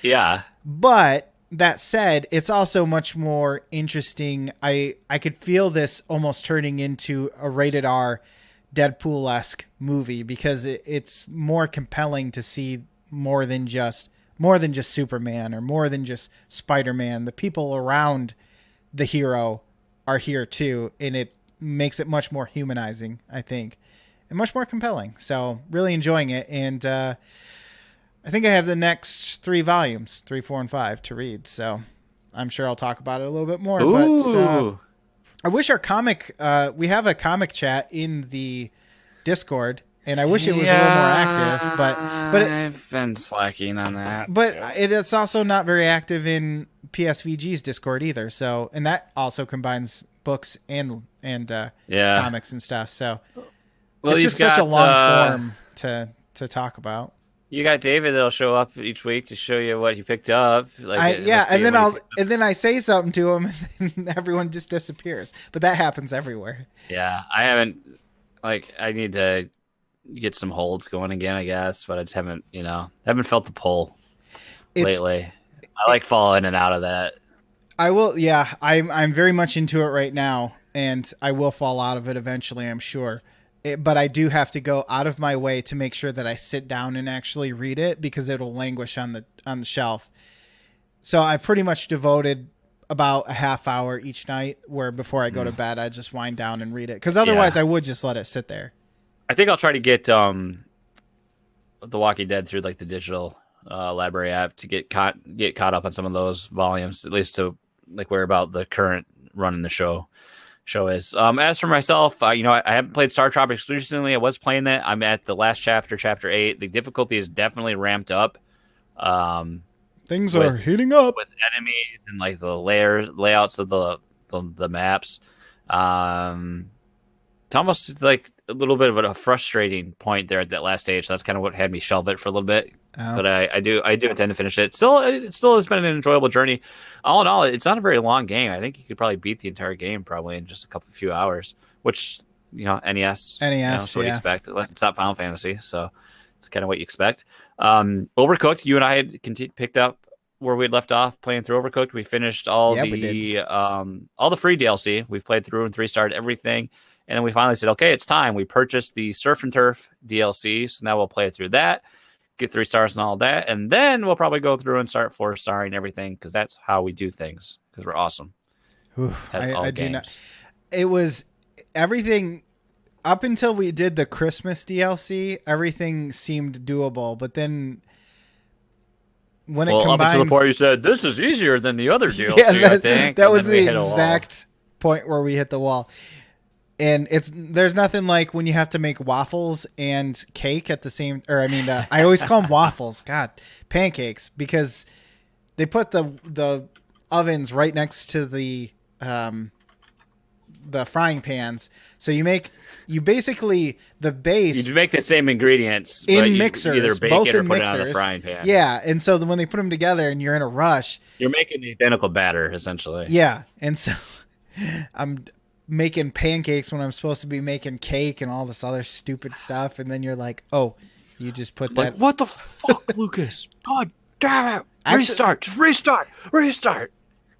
Yeah. But that said, it's also much more interesting. I could feel this almost turning into a rated R Deadpool-esque movie because it's more compelling to see more than just Superman or more than just Spider-Man. The people around the hero are here too, and it makes it much more humanizing, I think, and much more compelling. So really enjoying it. And I think I have the next 3 volumes, 3, 4, and 5 to read. So I'm sure I'll talk about it a little bit more. Ooh. But I wish our comic, we have a comic chat in the Discord, and I wish it was a little more active, but I've been slacking on that. But it is also not very active in PSVG's Discord either. So, and that also combines books and comics and stuff. So it's just such a long form to talk about. You got David that'll show up each week to show you what he picked up. And then I say something to him, and everyone just disappears. But that happens everywhere. Yeah, I haven't. I need to get some holds going again, I guess, but I just haven't felt the pull lately. I like fall in and out of that. I will. Yeah, I'm very much into it right now, and I will fall out of it eventually, I'm sure. But I do have to go out of my way to make sure that I sit down and actually read it because it'll languish on the shelf. So I pretty much devoted about a half hour each night, where before I go to bed, I just wind down and read it. Because otherwise, I would just let it sit there. I think I'll try to get The Walking Dead through like the digital library app to get caught up on some of those volumes, at least to like where about the current run in the show is. As for myself, I haven't played Star Tropics recently. I was playing that. I'm at the last chapter 8. The difficulty is definitely ramped up. Things are heating up with enemies and like the layouts of the maps. It's almost like a little bit of a frustrating point there at that last stage. So that's kind of what had me shelve it for a little bit. Oh. But I do intend to finish it. It still has been an enjoyable journey. All in all, it's not a very long game. I think you could probably beat the entire game probably in just a few hours, which, NES, so what do you expect? It's not Final Fantasy, so it's kind of what you expect. Overcooked, you and I had picked up where we had left off playing through Overcooked. We finished all the free DLC. We've played through and 3-starred everything. And then we finally said, okay, it's time. We purchased the Surf and Turf DLC, so now we'll play through that, get 3 stars and all that, and then we'll probably go through and start 4-starring everything, because that's how we do things, because we're awesome. I do not. It was everything up until we did the Christmas DLC. Everything seemed doable, but then when it combines, up until the point you said this is easier than the other DLC, I think that was the exact point where we hit the wall. And there's nothing like when you have to make waffles and cake at the same, I always call them waffles. God, pancakes, because they put the ovens right next to the frying pans. So you basically the base. You make the same ingredients in mixers, either bake both it or in put mixers. It on the frying pan. Yeah, and so when they put them together and you're in a rush, you're making the identical batter essentially. Yeah, and so I'm making pancakes when I'm supposed to be making cake and all this other stupid stuff, and then you're like, oh, you just put that. Like, what the fuck, Lucas? God damn it! Restart! Just restart!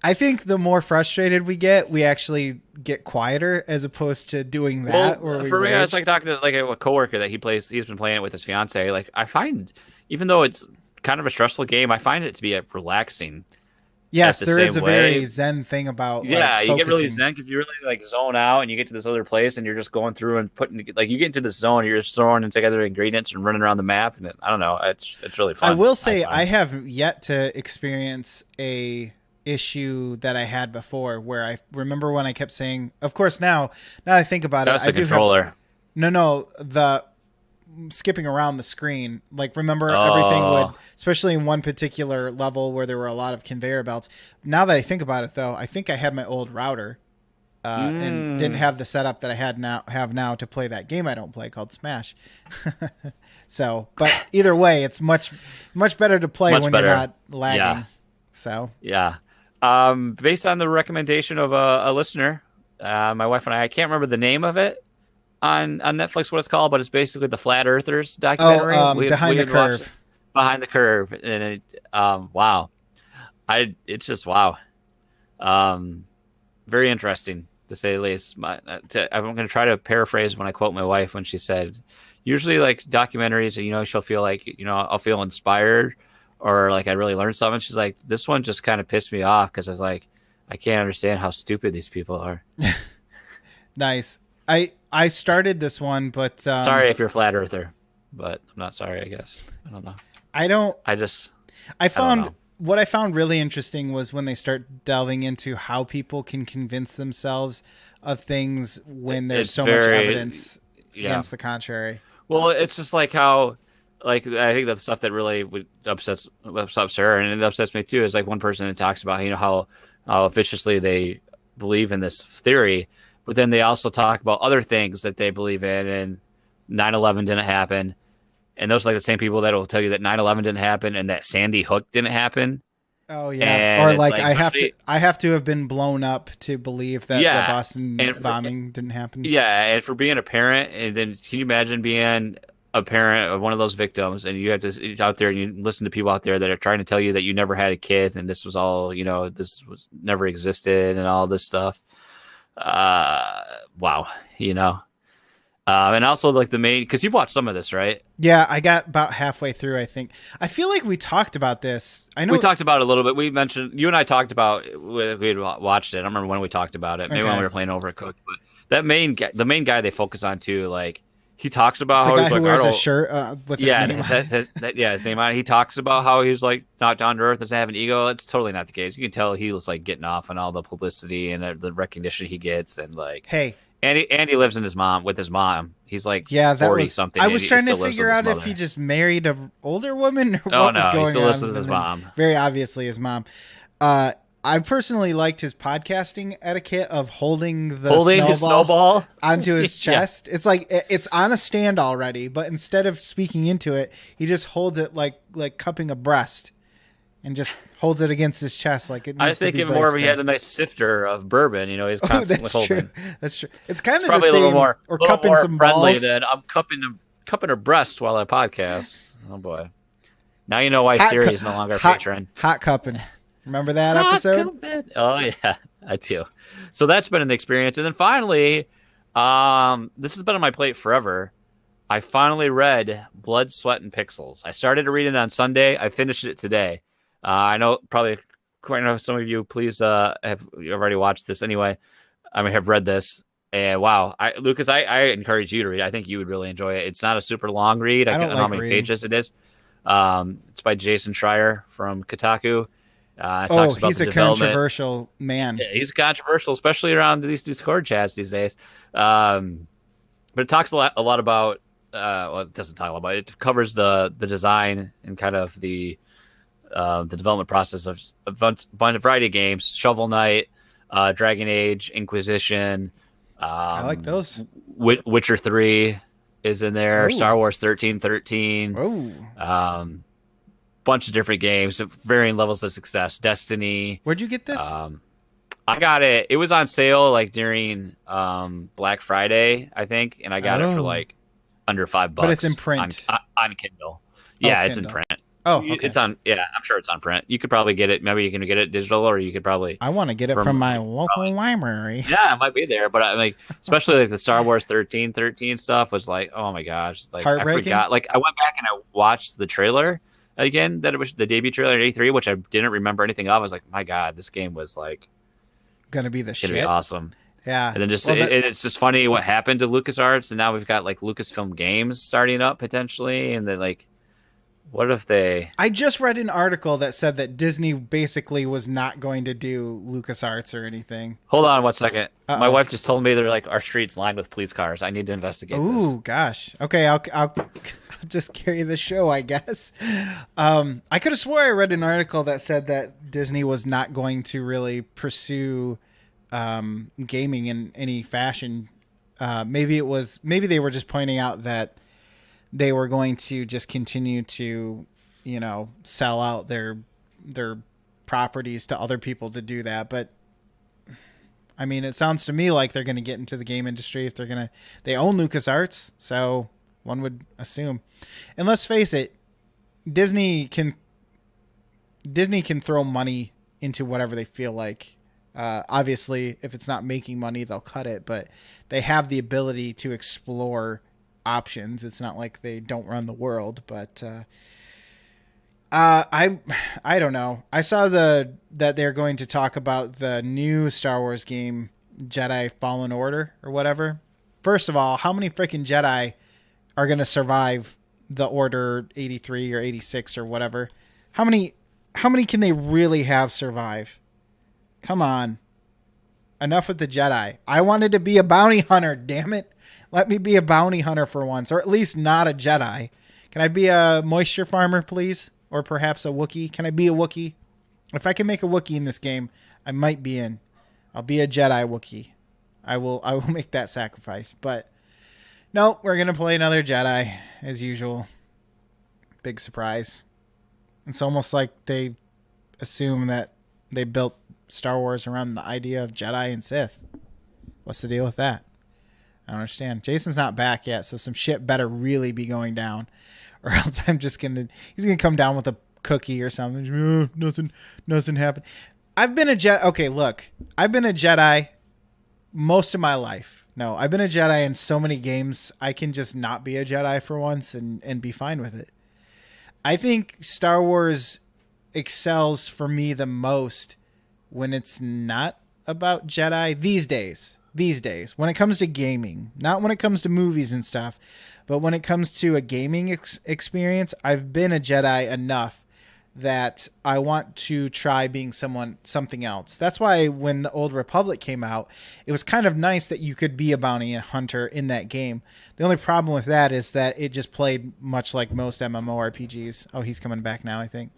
I think the more frustrated we actually get quieter as opposed to doing that. Well, for me, it's like talking to like a coworker that he's been playing it with his fiance. Like, I find, even though it's kind of a stressful game, I find it to be relaxing. Yes, there is a very zen thing about you get really zen because you really like zone out and you get to this other place and you're just going through and putting like you get into this zone and you're just throwing together ingredients and running around the map, and I don't know, it's really fun. I will say I have yet to experience a issue that I had before where I remember when I kept saying, of course now I think about it, I do controller. The skipping around the screen, like remember everything would, especially in one particular level where there were a lot of conveyor belts. Now that I think about it though, I think I had my old router and didn't have the setup that I have now to play that game I don't play called Smash. So, but either way, it's much better to play when you're not lagging. Yeah. So based on the recommendation of a listener, my wife and I can't remember the name of it on Netflix, what it's called, but it's basically the Flat Earthers documentary. Behind the Curve. Behind the Curve, and it, wow, it's just wow, very interesting to say the least. I'm going to try to paraphrase when I quote my wife when she said, usually like documentaries, she'll feel like I'll feel inspired or like I really learned something. She's like, this one just kind of pissed me off because I was like, I can't understand how stupid these people are. Nice. I started this one, but sorry if you're a flat earther, but I'm not sorry, I guess. I don't know. What I found really interesting was when they start delving into how people can convince themselves of things when there's so much evidence against the contrary. Well, it's just like how, like, I think that's stuff that really upsets her, and it upsets me too, is like one person that talks about, how viciously they believe in this theory, but then they also talk about other things that they believe in, and 9/11 didn't happen. And those are like the same people that will tell you that 9/11 didn't happen and that Sandy Hook didn't happen. Oh yeah. And or like I have to have been blown up to believe that the Boston bombing didn't happen. Yeah, and for being a parent, and then can you imagine being a parent of one of those victims, and you have to out there and you listen to people out there that are trying to tell you that you never had a kid and this was all, this was never existed and all this stuff. Wow, And also like the main, because you've watched some of this, right? Yeah, I got about halfway through, I think. I feel like we talked about this. I know We talked about it a little bit. We mentioned, you and I talked about, we had watched it. I don't remember when we talked about it. Maybe when we were playing Overcooked. But that the main guy they focus on too, like he talks about the how guy he's who like, wears I a don't, shirt with his yeah, name on it. his name on it. He talks about how he's like not down to earth, doesn't have an ego. It's totally not the case. You can tell he was like getting off on all the publicity and the recognition he gets, and like, Hey, and he lives in his mom with his mom. He's like yeah, that 40 was something. I and was he trying to still lives figure with his out if mother. he just married an older woman or Oh what was no, he going still on. lives with his And then mom. Very obviously his mom. I personally liked his podcasting etiquette of holding His snowball onto his Yeah. chest. It's like it's on a stand already, but instead of speaking into it, he just holds it like cupping a breast, and just holds it against his chest like it needs I to think be even more if braced he there. had a nice sifter of bourbon. You know, he's Oh, constantly that's holding. true. That's true. It's kind of Probably the a little same. more, Or little cupping more some friendly balls. than I'm cupping her breast while I podcast. Oh boy, now you know why Hot Siri cu- is no longer a hot, patron. hot cupping. Remember that episode? Oh yeah, I do. So that's been an experience, and then finally, this has been on my plate forever. I finally read Blood, Sweat, and Pixels. I started to read it on Sunday. I finished it today. I know probably quite know some of you. Please have already watched this anyway. I mean, have read this. And wow, Lucas, I encourage you to read. I think you would really enjoy it. It's not a super long read. I don't know how many pages it is. It's by Jason Schreier from Kotaku. Talks about he's the a development. controversial man. Yeah, he's controversial, especially around these Discord chats these days. But it talks a lot about. Well, it doesn't talk about it. It covers the design and kind of the development process of a variety of games: Shovel Knight, Dragon Age, Inquisition. I like those. Witcher 3 is in there. Ooh. Star Wars 1313. Oh, Bunch of different games of varying levels of success. Destiny. where'd you get this? I got it. It was on sale like during Black Friday, I think, and I got it for like under $5. But it's in print on Kindle. Yeah, it's in Kindle. print. Oh, okay. It's on. Yeah, I'm sure it's on print. You could probably get it. Maybe you can get it digital, or you could probably. I want to get it from my local library. Yeah, it might be there, but I like, especially like the Star Wars 1313 stuff was like, oh my gosh, like I forgot. Like I went back and I watched the trailer again. That it was the debut trailer at E3, which I didn't remember anything of. I was like, my god, this game was like gonna be the shit. Gonna be awesome. Yeah, and then just it's just funny what happened to LucasArts, and now we've got like Lucasfilm Games starting up potentially, and then like. What if they... I just read an article that said that Disney basically was not going to do LucasArts or anything. Hold on 1 second. Uh-oh. My wife just told me they're like, our street's lined with police cars. I need to investigate this. Ooh, gosh. Okay, I'll just carry the show, I guess. I could have swore I read an article that said that Disney was not going to really pursue gaming in any fashion. Maybe they were just pointing out that they were going to just continue to, sell out their properties to other people to do that. But I mean, it sounds to me like they're going to get into the game industry if they own LucasArts. So one would assume, and let's face it, Disney can throw money into whatever they feel like. Obviously, if it's not making money, they'll cut it, but they have the ability to explore options. It's not like they don't run the world, but I don't know. I saw that they're going to talk about the new Star Wars game, Jedi Fallen Order or whatever. First of all, how many freaking Jedi are going to survive the Order 83 or 86 or whatever? How many can they really have survive? Come on. Enough with the Jedi. I wanted to be a bounty hunter, damn it. Let me be a bounty hunter for once, or at least not a Jedi. Can I be a moisture farmer, please? Or perhaps a Wookiee? Can I be a Wookiee? If I can make a Wookiee in this game, I might be in. I'll be a Jedi Wookiee. I will make that sacrifice. But no, we're going to play another Jedi, as usual. Big surprise. It's almost like they assume that they built Star Wars around the idea of Jedi and Sith. What's the deal with that? I don't understand. Jason's not back yet, so some shit better really be going down, or else he's gonna come down with a cookie or something. Oh, nothing happened. I've been a Jedi. Okay, look, I've been a Jedi most of my life. No, I've been a Jedi in so many games. I can just not be a Jedi for once and be fine with it. I think Star Wars excels for me the most when it's not about Jedi these days. These days, when it comes to gaming, not when it comes to movies and stuff, but when it comes to a gaming experience, I've been a Jedi enough that I want to try being something else. That's why when the Old Republic came out, it was kind of nice that you could be a bounty hunter in that game. The only problem with that is that it just played much like most MMORPGs. Oh, he's coming back now, I think.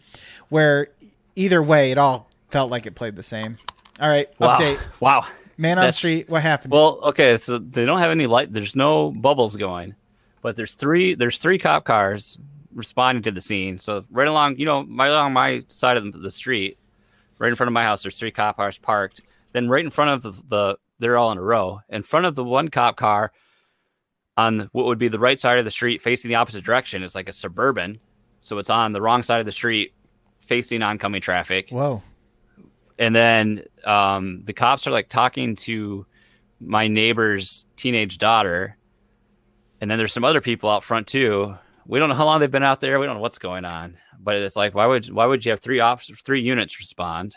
Where either way, it all felt like it played the same. All right, update. Wow. Man on the street, what happened? Well, okay, so they don't have any light. There's no bubbles going, but there's three cop cars responding to the scene. So right along, along my side of the street, right in front of my house, there's 3 cop cars parked. Then right in front of they're all in a row. In front of the one cop car on what would be the right side of the street facing the opposite direction is like a Suburban. So it's on the wrong side of the street facing oncoming traffic. Whoa. And then the cops are like talking to my neighbor's teenage daughter. And then there's some other people out front too. We don't know how long they've been out there. We don't know what's going on. But it's like, why would you have 3 officers, 3 units respond?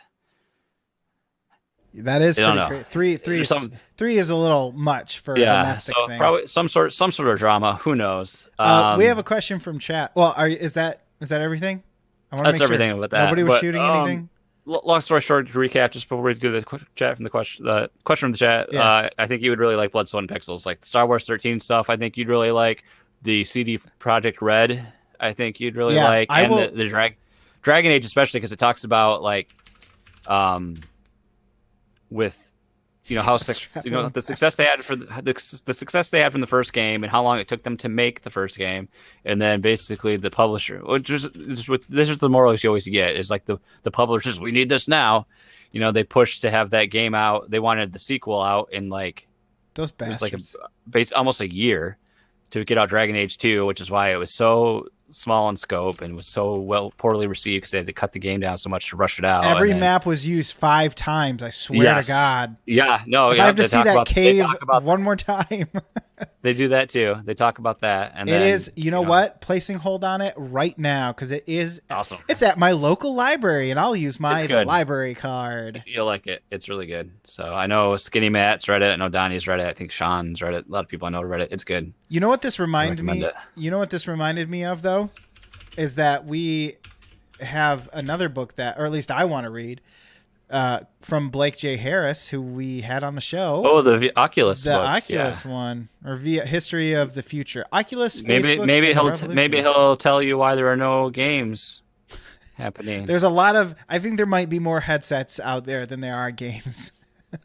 That is pretty crazy. Three is a little much for a domestic thing. Probably some sort of drama. Who knows? We have a question from chat. Well, is that everything? That's everything about that. Nobody was shooting anything. Long story short, to recap, just before we do the chat from the question from the chat, I think you would really like Blood, Sweat, and Pixels, like the Star Wars 13 stuff. I think you'd really like the CD Projekt Red. I think you'd really like, and the Dragon Age, especially because it talks about like, with how the success they had the success they had from the first game and how long it took them to make the first game, and then basically the publisher, which is this is the moral you always get, is like the publishers, we need this now. They pushed to have that game out. They wanted the sequel out in like those bastards. It was like almost a year to get out Dragon Age 2, which is why it was so small in scope and was so poorly received because they had to cut the game down so much to rush it out. Every map was used 5 times. I swear to God. Yeah, no. I have to see that cave one more time. They do that too. They talk about that, and it is. You know what? Placing hold on it right now because it is awesome. It's at my local library, and I'll use my library card. You'll like it. It's really good. So I know Skinny Matt's read it. I know Donnie's read it. I think Sean's read it. A lot of people I know read it. It's good. You know what this reminded me? You know what this reminded me of though, is that we have another book that, or at least I want to read. From Blake J. Harris, who we had on the show. Oh, the Oculus book. The Oculus one, or via History of the Future. Oculus. Maybe he'll tell you why there are no games happening. There's a lot of. I think there might be more headsets out there than there are games. A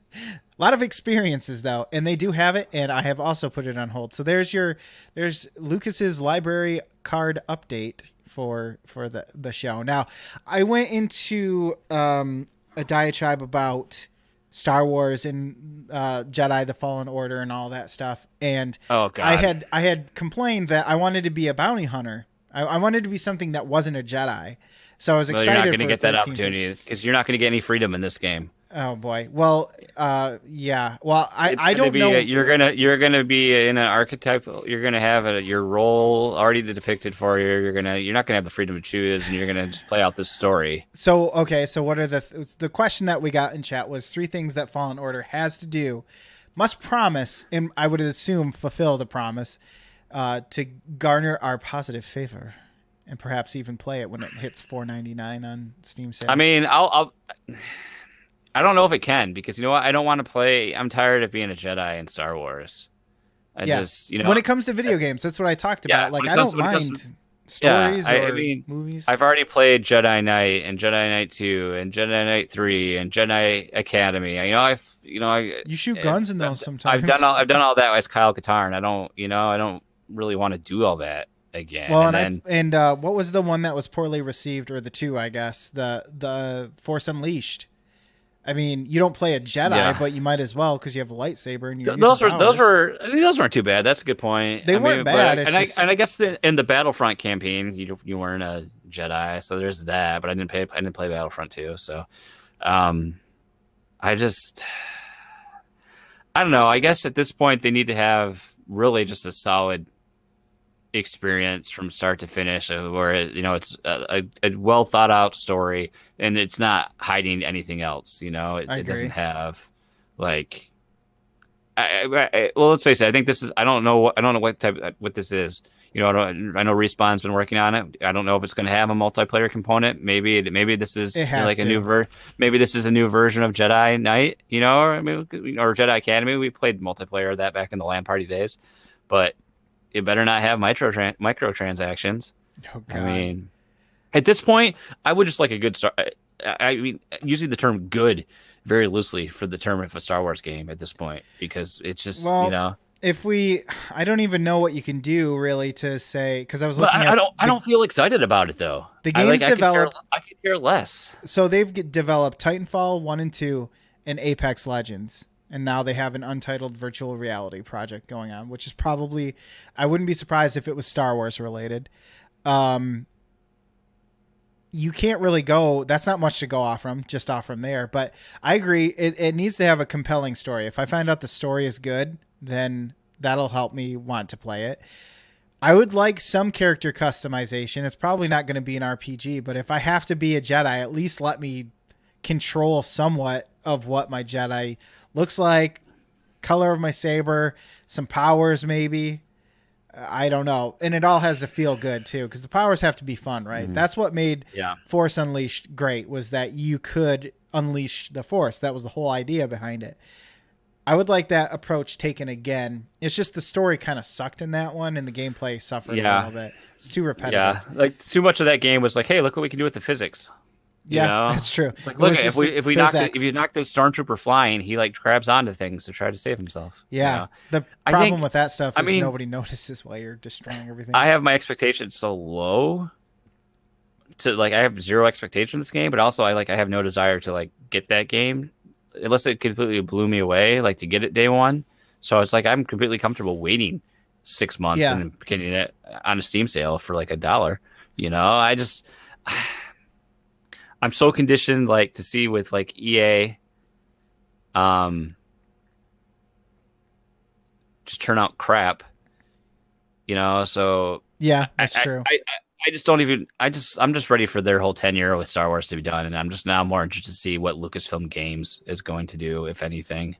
lot of experiences though, and they do have it, and I have also put it on hold. So there's Lucas's library card update for the show. Now, I went into a diatribe about Star Wars and Jedi: The Fallen Order and all that stuff, and I had complained that I wanted to be a bounty hunter. I wanted to be something that wasn't a Jedi, so I was excited. You're not going to get that opportunity because you're not going to get any freedom in this game. Oh boy. Well, yeah. Well, I don't know. You're gonna be in an archetype. You're gonna have your role already depicted for you. You're not gonna have the freedom to choose, and you're gonna just play out this story. So okay. So what are the question that we got in chat was 3 things that Fallen Order has to do, must promise, and I would assume fulfill the promise, to garner our positive favor, and perhaps even play it when it hits $4.99 on Steam sale. I mean, I don't know if it can, because you know what? I don't want to play. I'm tired of being a Jedi in Star Wars. When it comes to video games, that's what I talked about. Like, I don't mind stories or movies. I've already played Jedi Knight and Jedi Knight 2 and Jedi Knight 3 and Jedi Academy. You shoot guns in those sometimes. I've done all that as Kyle Katarn. I don't really want to do all that again. Well, and what was the one that was poorly received, or the 2, I guess, the Force Unleashed. I mean, you don't play a Jedi, but you might as well because you have a lightsaber and you're those weren't too bad. That's a good point. They weren't bad. I guess in the Battlefront campaign, you weren't a Jedi, so there's that. But I didn't play Battlefront 2, so I I don't know. I guess at this point they need to have really just a solid experience from start to finish, where it's a well thought out story, and it's not hiding anything else. I It doesn't agree. have like. Well, let's face it. I think this is. I don't know what this is. I know Respawn's been working on it. I don't know if it's going to have a multiplayer component. Maybe this is It has like a to. new maybe this is a new version of Jedi Knight. Or Jedi Academy. We played multiplayer of that back in the LAN party days, but it better not have microtransactions. Oh God. I mean, at this point, I would just like a good start. I mean, using the term "good" very loosely for the term of a Star Wars game at this point, because it's just Well, I don't even know what you can do really to say, because I was But looking I at don't. I don't feel excited about it though. the game's developed. I could care less. So they've developed Titanfall 1 and 2 and Apex Legends. And now they have an untitled virtual reality project going on, which is probably, I wouldn't be surprised if it was Star Wars related. You can't really go, that's not much to go off from there. But I agree, it needs to have a compelling story. If I find out the story is good, then that'll help me want to play it. I would like some character customization. It's probably not going to be an RPG, but if I have to be a Jedi, at least let me control somewhat of what my Jedi looks like, color of my saber, some powers maybe. I don't know. And it all has to feel good too, because the powers have to be fun, right? That's what made Force Unleashed great, was that you could unleash the Force. That was the whole idea behind it. I would like that approach taken again. It's just the story kind of sucked in that one, and the gameplay suffered a little bit. It's too repetitive. Yeah, like too much of that game was like, hey, look what we can do with the physics. Yeah, that's true. It's like, look, if you knock the stormtrooper flying, he like grabs onto things to try to save himself. Yeah, the problem with that stuff is nobody notices while you're destroying everything. I have my expectations so low. I have zero expectation in this game, but also I have no desire to like get that game unless it completely blew me away, like to get it day one. So it's like I'm completely comfortable waiting 6 months and then getting it on a Steam sale for like $1. I'm so conditioned like to see with like EA just turn out crap. So yeah, that's true. I just don't even I'm just ready for their whole tenure with Star Wars to be done, and I'm just now more interested to see what Lucasfilm Games is going to do, if anything.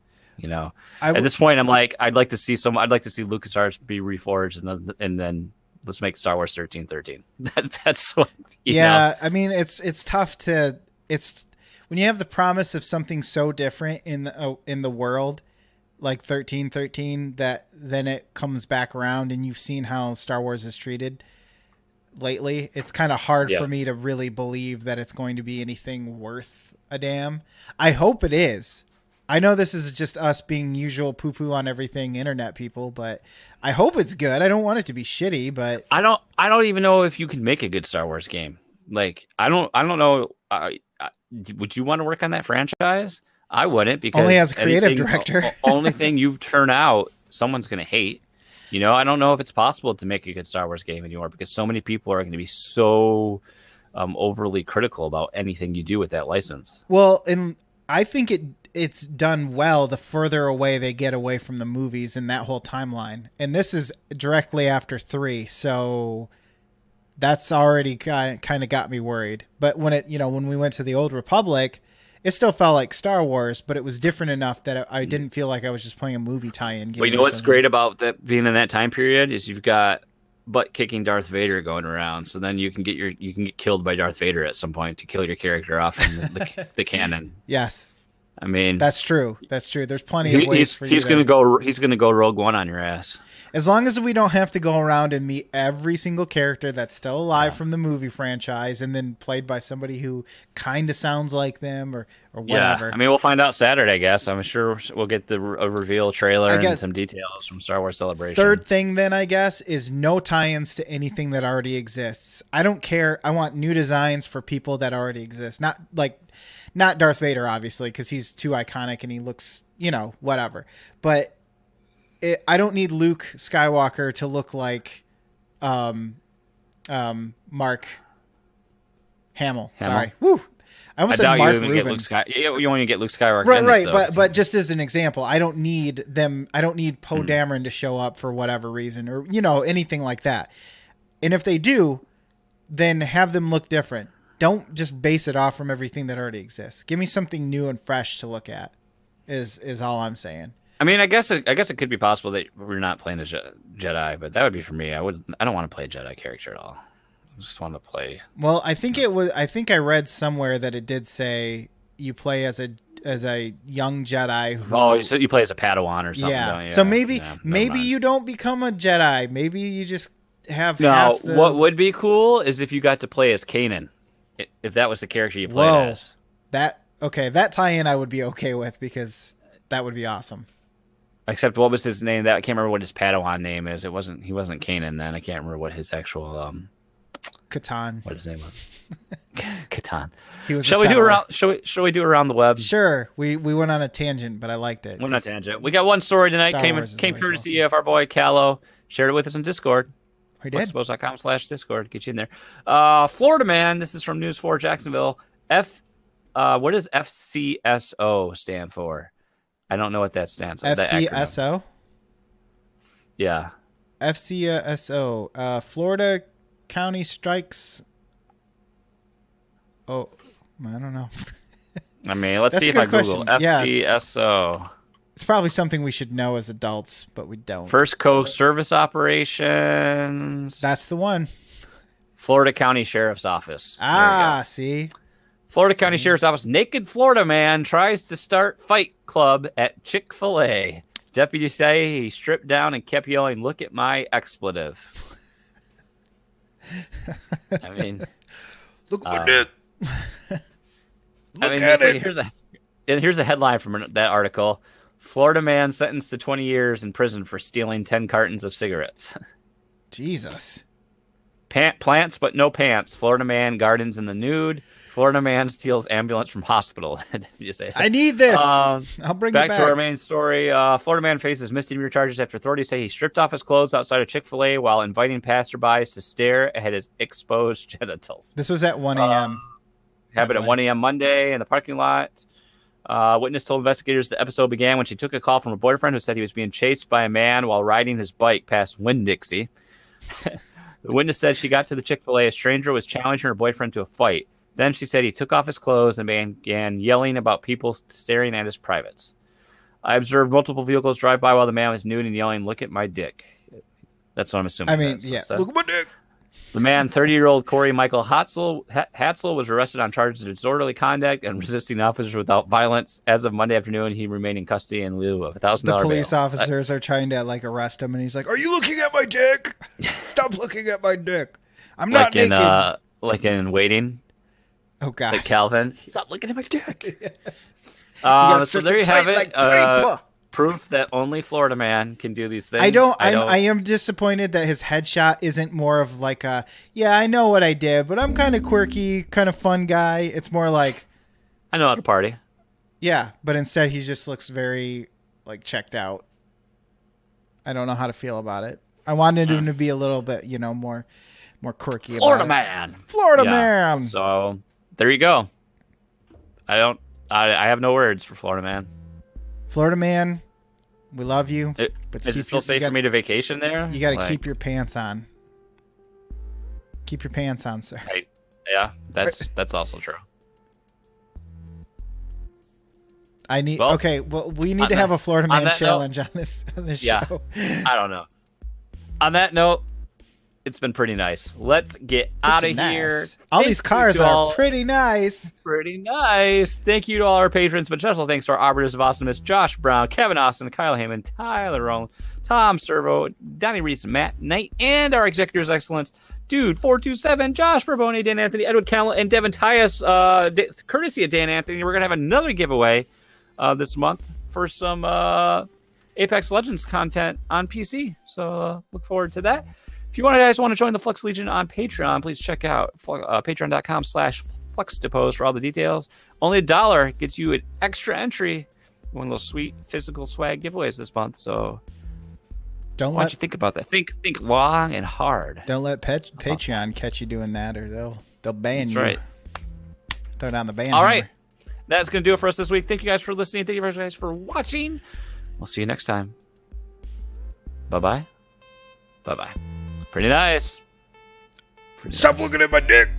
At this point I'm like I'd like to see LucasArts be reforged and then let's make Star Wars 1313. That's what. Yeah, I mean it's tough to when you have the promise of something so different in the world like 1313 that then it comes back around, and you've seen how Star Wars is treated lately. It's kind of hard for me to really believe that it's going to be anything worth a damn. I hope it is. I know this is just us being usual poo-poo on everything internet people, but I hope it's good. I don't want it to be shitty, but I don't even know if you can make a good Star Wars game. Like I don't know. Would you want to work on that franchise? I wouldn't, because only as a creative director. Only thing you turn out, someone's going to hate. I don't know if it's possible to make a good Star Wars game anymore, because so many people are going to be so overly critical about anything you do with that license. Well, and I think it's done well the further away they get away from the movies and that whole timeline. And this is directly after 3, so that's already kind of got me worried. But when we went to the Old Republic, it still felt like Star Wars, but it was different enough that I didn't feel like I was just playing a movie tie-in game. Well, you know what's great about that being in that time period is you've got butt-kicking Darth Vader going around, so then you can get killed by Darth Vader at some point to kill your character off from the canon. Yes, I mean that's true. There's plenty of ways for you. He's gonna go Rogue One on your ass. As long as we don't have to go around and meet every single character that's still alive from the movie franchise and then played by somebody who kind of sounds like them or whatever. Yeah, I mean, we'll find out Saturday, I guess. I'm sure we'll get a reveal trailer and some details from Star Wars Celebration. Third thing then, I guess, is no tie-ins to anything that already exists. I don't care. I want new designs for people that already exist. Not Darth Vader, obviously, because he's too iconic and he looks, whatever. But I don't need Luke Skywalker to look like Mark Hamill. Sorry. Woo. I almost I said doubt Mark you even Rubin. get Luke Skywalker. You won't even get Luke Skywalker. Right, in right. this, though. But just as an example, I don't need them. I don't need Poe Hmm. Dameron to show up for whatever reason, or anything like that. And if they do, then have them look different. Don't just base it off from everything that already exists. Give me something new and fresh to look at. Is all I'm saying. I mean, I guess it could be possible that we're not playing a Jedi, but that would be for me. I don't want to play a Jedi character at all. I just want to play. Well, I think it was. I think I read somewhere that it did say you play as a young Jedi. Who, So you play as a Padawan or something. yeah. Don't you? So maybe never maybe mind. you don't become a Jedi. Maybe you just have. Now, half the... what would be cool is if you got to play as Kanan, if that was the character you played Whoa. as. That tie-in I would be okay with because that would be awesome. Except what was his name? That I can't remember what his Padawan name is. He wasn't Kanan then. I can't remember what his actual Catan. what his name was. Catan. He was. Shall we do around the web? Sure. We went on a tangent, but I liked it. We're not tangent. We got one story tonight. Star Came Wars is always courtesy of our boy Callow. Shared it with us on Discord. We did. Fluxtaposed.com/Discord. Get you in there. Florida man. This is from News 4 Jacksonville. What does FCSO stand for? I don't know what that stands for. FCSO. Yeah. FCSO. Florida County Strikes. Oh, I don't know. I mean, let's That's see a if I good Google question. Yeah. FCSO. It's probably something we should know as adults, but we don't. First Coast Service Operations. That's the one. Florida County Sheriff's Office. There we Ah, go. see? Florida County Sheriff's Office. Naked Florida man tries to start fight club at Chick-fil-A. Deputies say he stripped down and kept yelling, "Look at my expletive." I mean, Look at it. I mean, here's a headline from that article. Florida man sentenced to 20 years in prison for stealing 10 cartons of cigarettes. Jesus. Plants but no pants. Florida man gardens in the nude. Florida man steals ambulance from hospital. You say so. I need this. I'll bring it Back back. to our main story. Florida man faces misdemeanor charges after authorities say he stripped off his clothes outside of Chick-fil-A while inviting passerbys to stare at his exposed genitals. This was at 1 a.m. Happened at 1 a.m. Monday in the parking lot. Witness told investigators the episode began when she took a call from a boyfriend who said he was being chased by a man while riding his bike past Winn-Dixie. The witness said she got to the Chick-fil-A. A stranger was challenging her boyfriend to a fight. Then she said he took off his clothes and began yelling about people staring at his privates. I observed multiple vehicles drive by while the man was nude and yelling, "Look at my dick." That's what I'm assuming. I mean, yeah. Look at my dick. The man, 30-year-old Corey Michael Hatzel, was arrested on charges of disorderly conduct and resisting officers without violence. As of Monday afternoon, he remained in custody in lieu of $1,000 The police bail. officers are trying to arrest him, and he's like, "Are you looking at my dick? Stop looking at my dick. I'm not naked." Like in Waiting. Oh God. Like Calvin. Stop looking at my dick. gotta So stretch there it you have tight it. like paper. Proof that only Florida man can do these things. I am disappointed that his headshot isn't more of like a, yeah, I know what I did, but I'm kind of quirky, kind of fun guy. It's more like, I know how to party. yeah, but instead he just looks very checked out. I don't know how to feel about it. I wanted him to be a little bit, more quirky. Florida about man. Florida Yeah. man. So there you go. I have no words for Florida man. Florida man, we love you. But Is it still safe for me to vacation there? You got to keep your pants on. Keep your pants on, sir. Yeah, that's also true. Well, we need to have a Florida man challenge on this Yeah, show. I don't know. On that note, it's been pretty nice. Let's get out of here. All these cars are pretty nice. Pretty nice. Thank you to all our patrons, but special thanks to our Arbiters of Awesomeness, Josh Brown, Kevin Austin, Kyle Heyman, Tyler Rowan, Tom Servo, Donnie Reese, Matt Knight, and our Executors of Excellence, Dude 427, Josh Barbone, Dan Anthony, Edward Callum, and Devin Tyus, courtesy of Dan Anthony. We're going to have another giveaway this month for some Apex Legends content on PC. So look forward to that. If you guys want to join the Flux Legion on Patreon, please check out patreon.com/Fluxtaposed for all the details. Only $1 gets you an extra entry, one of those sweet physical swag giveaways this month. So why don't you think about that? Think long and hard. Don't let Patreon catch you doing that, or they'll ban you. That's right. Throw down the band. All right. That's going to do it for us this week. Thank you guys for listening. Thank you guys for watching. We'll see you next time. Bye-bye. Bye-bye. Pretty nice. Stop looking at my dick.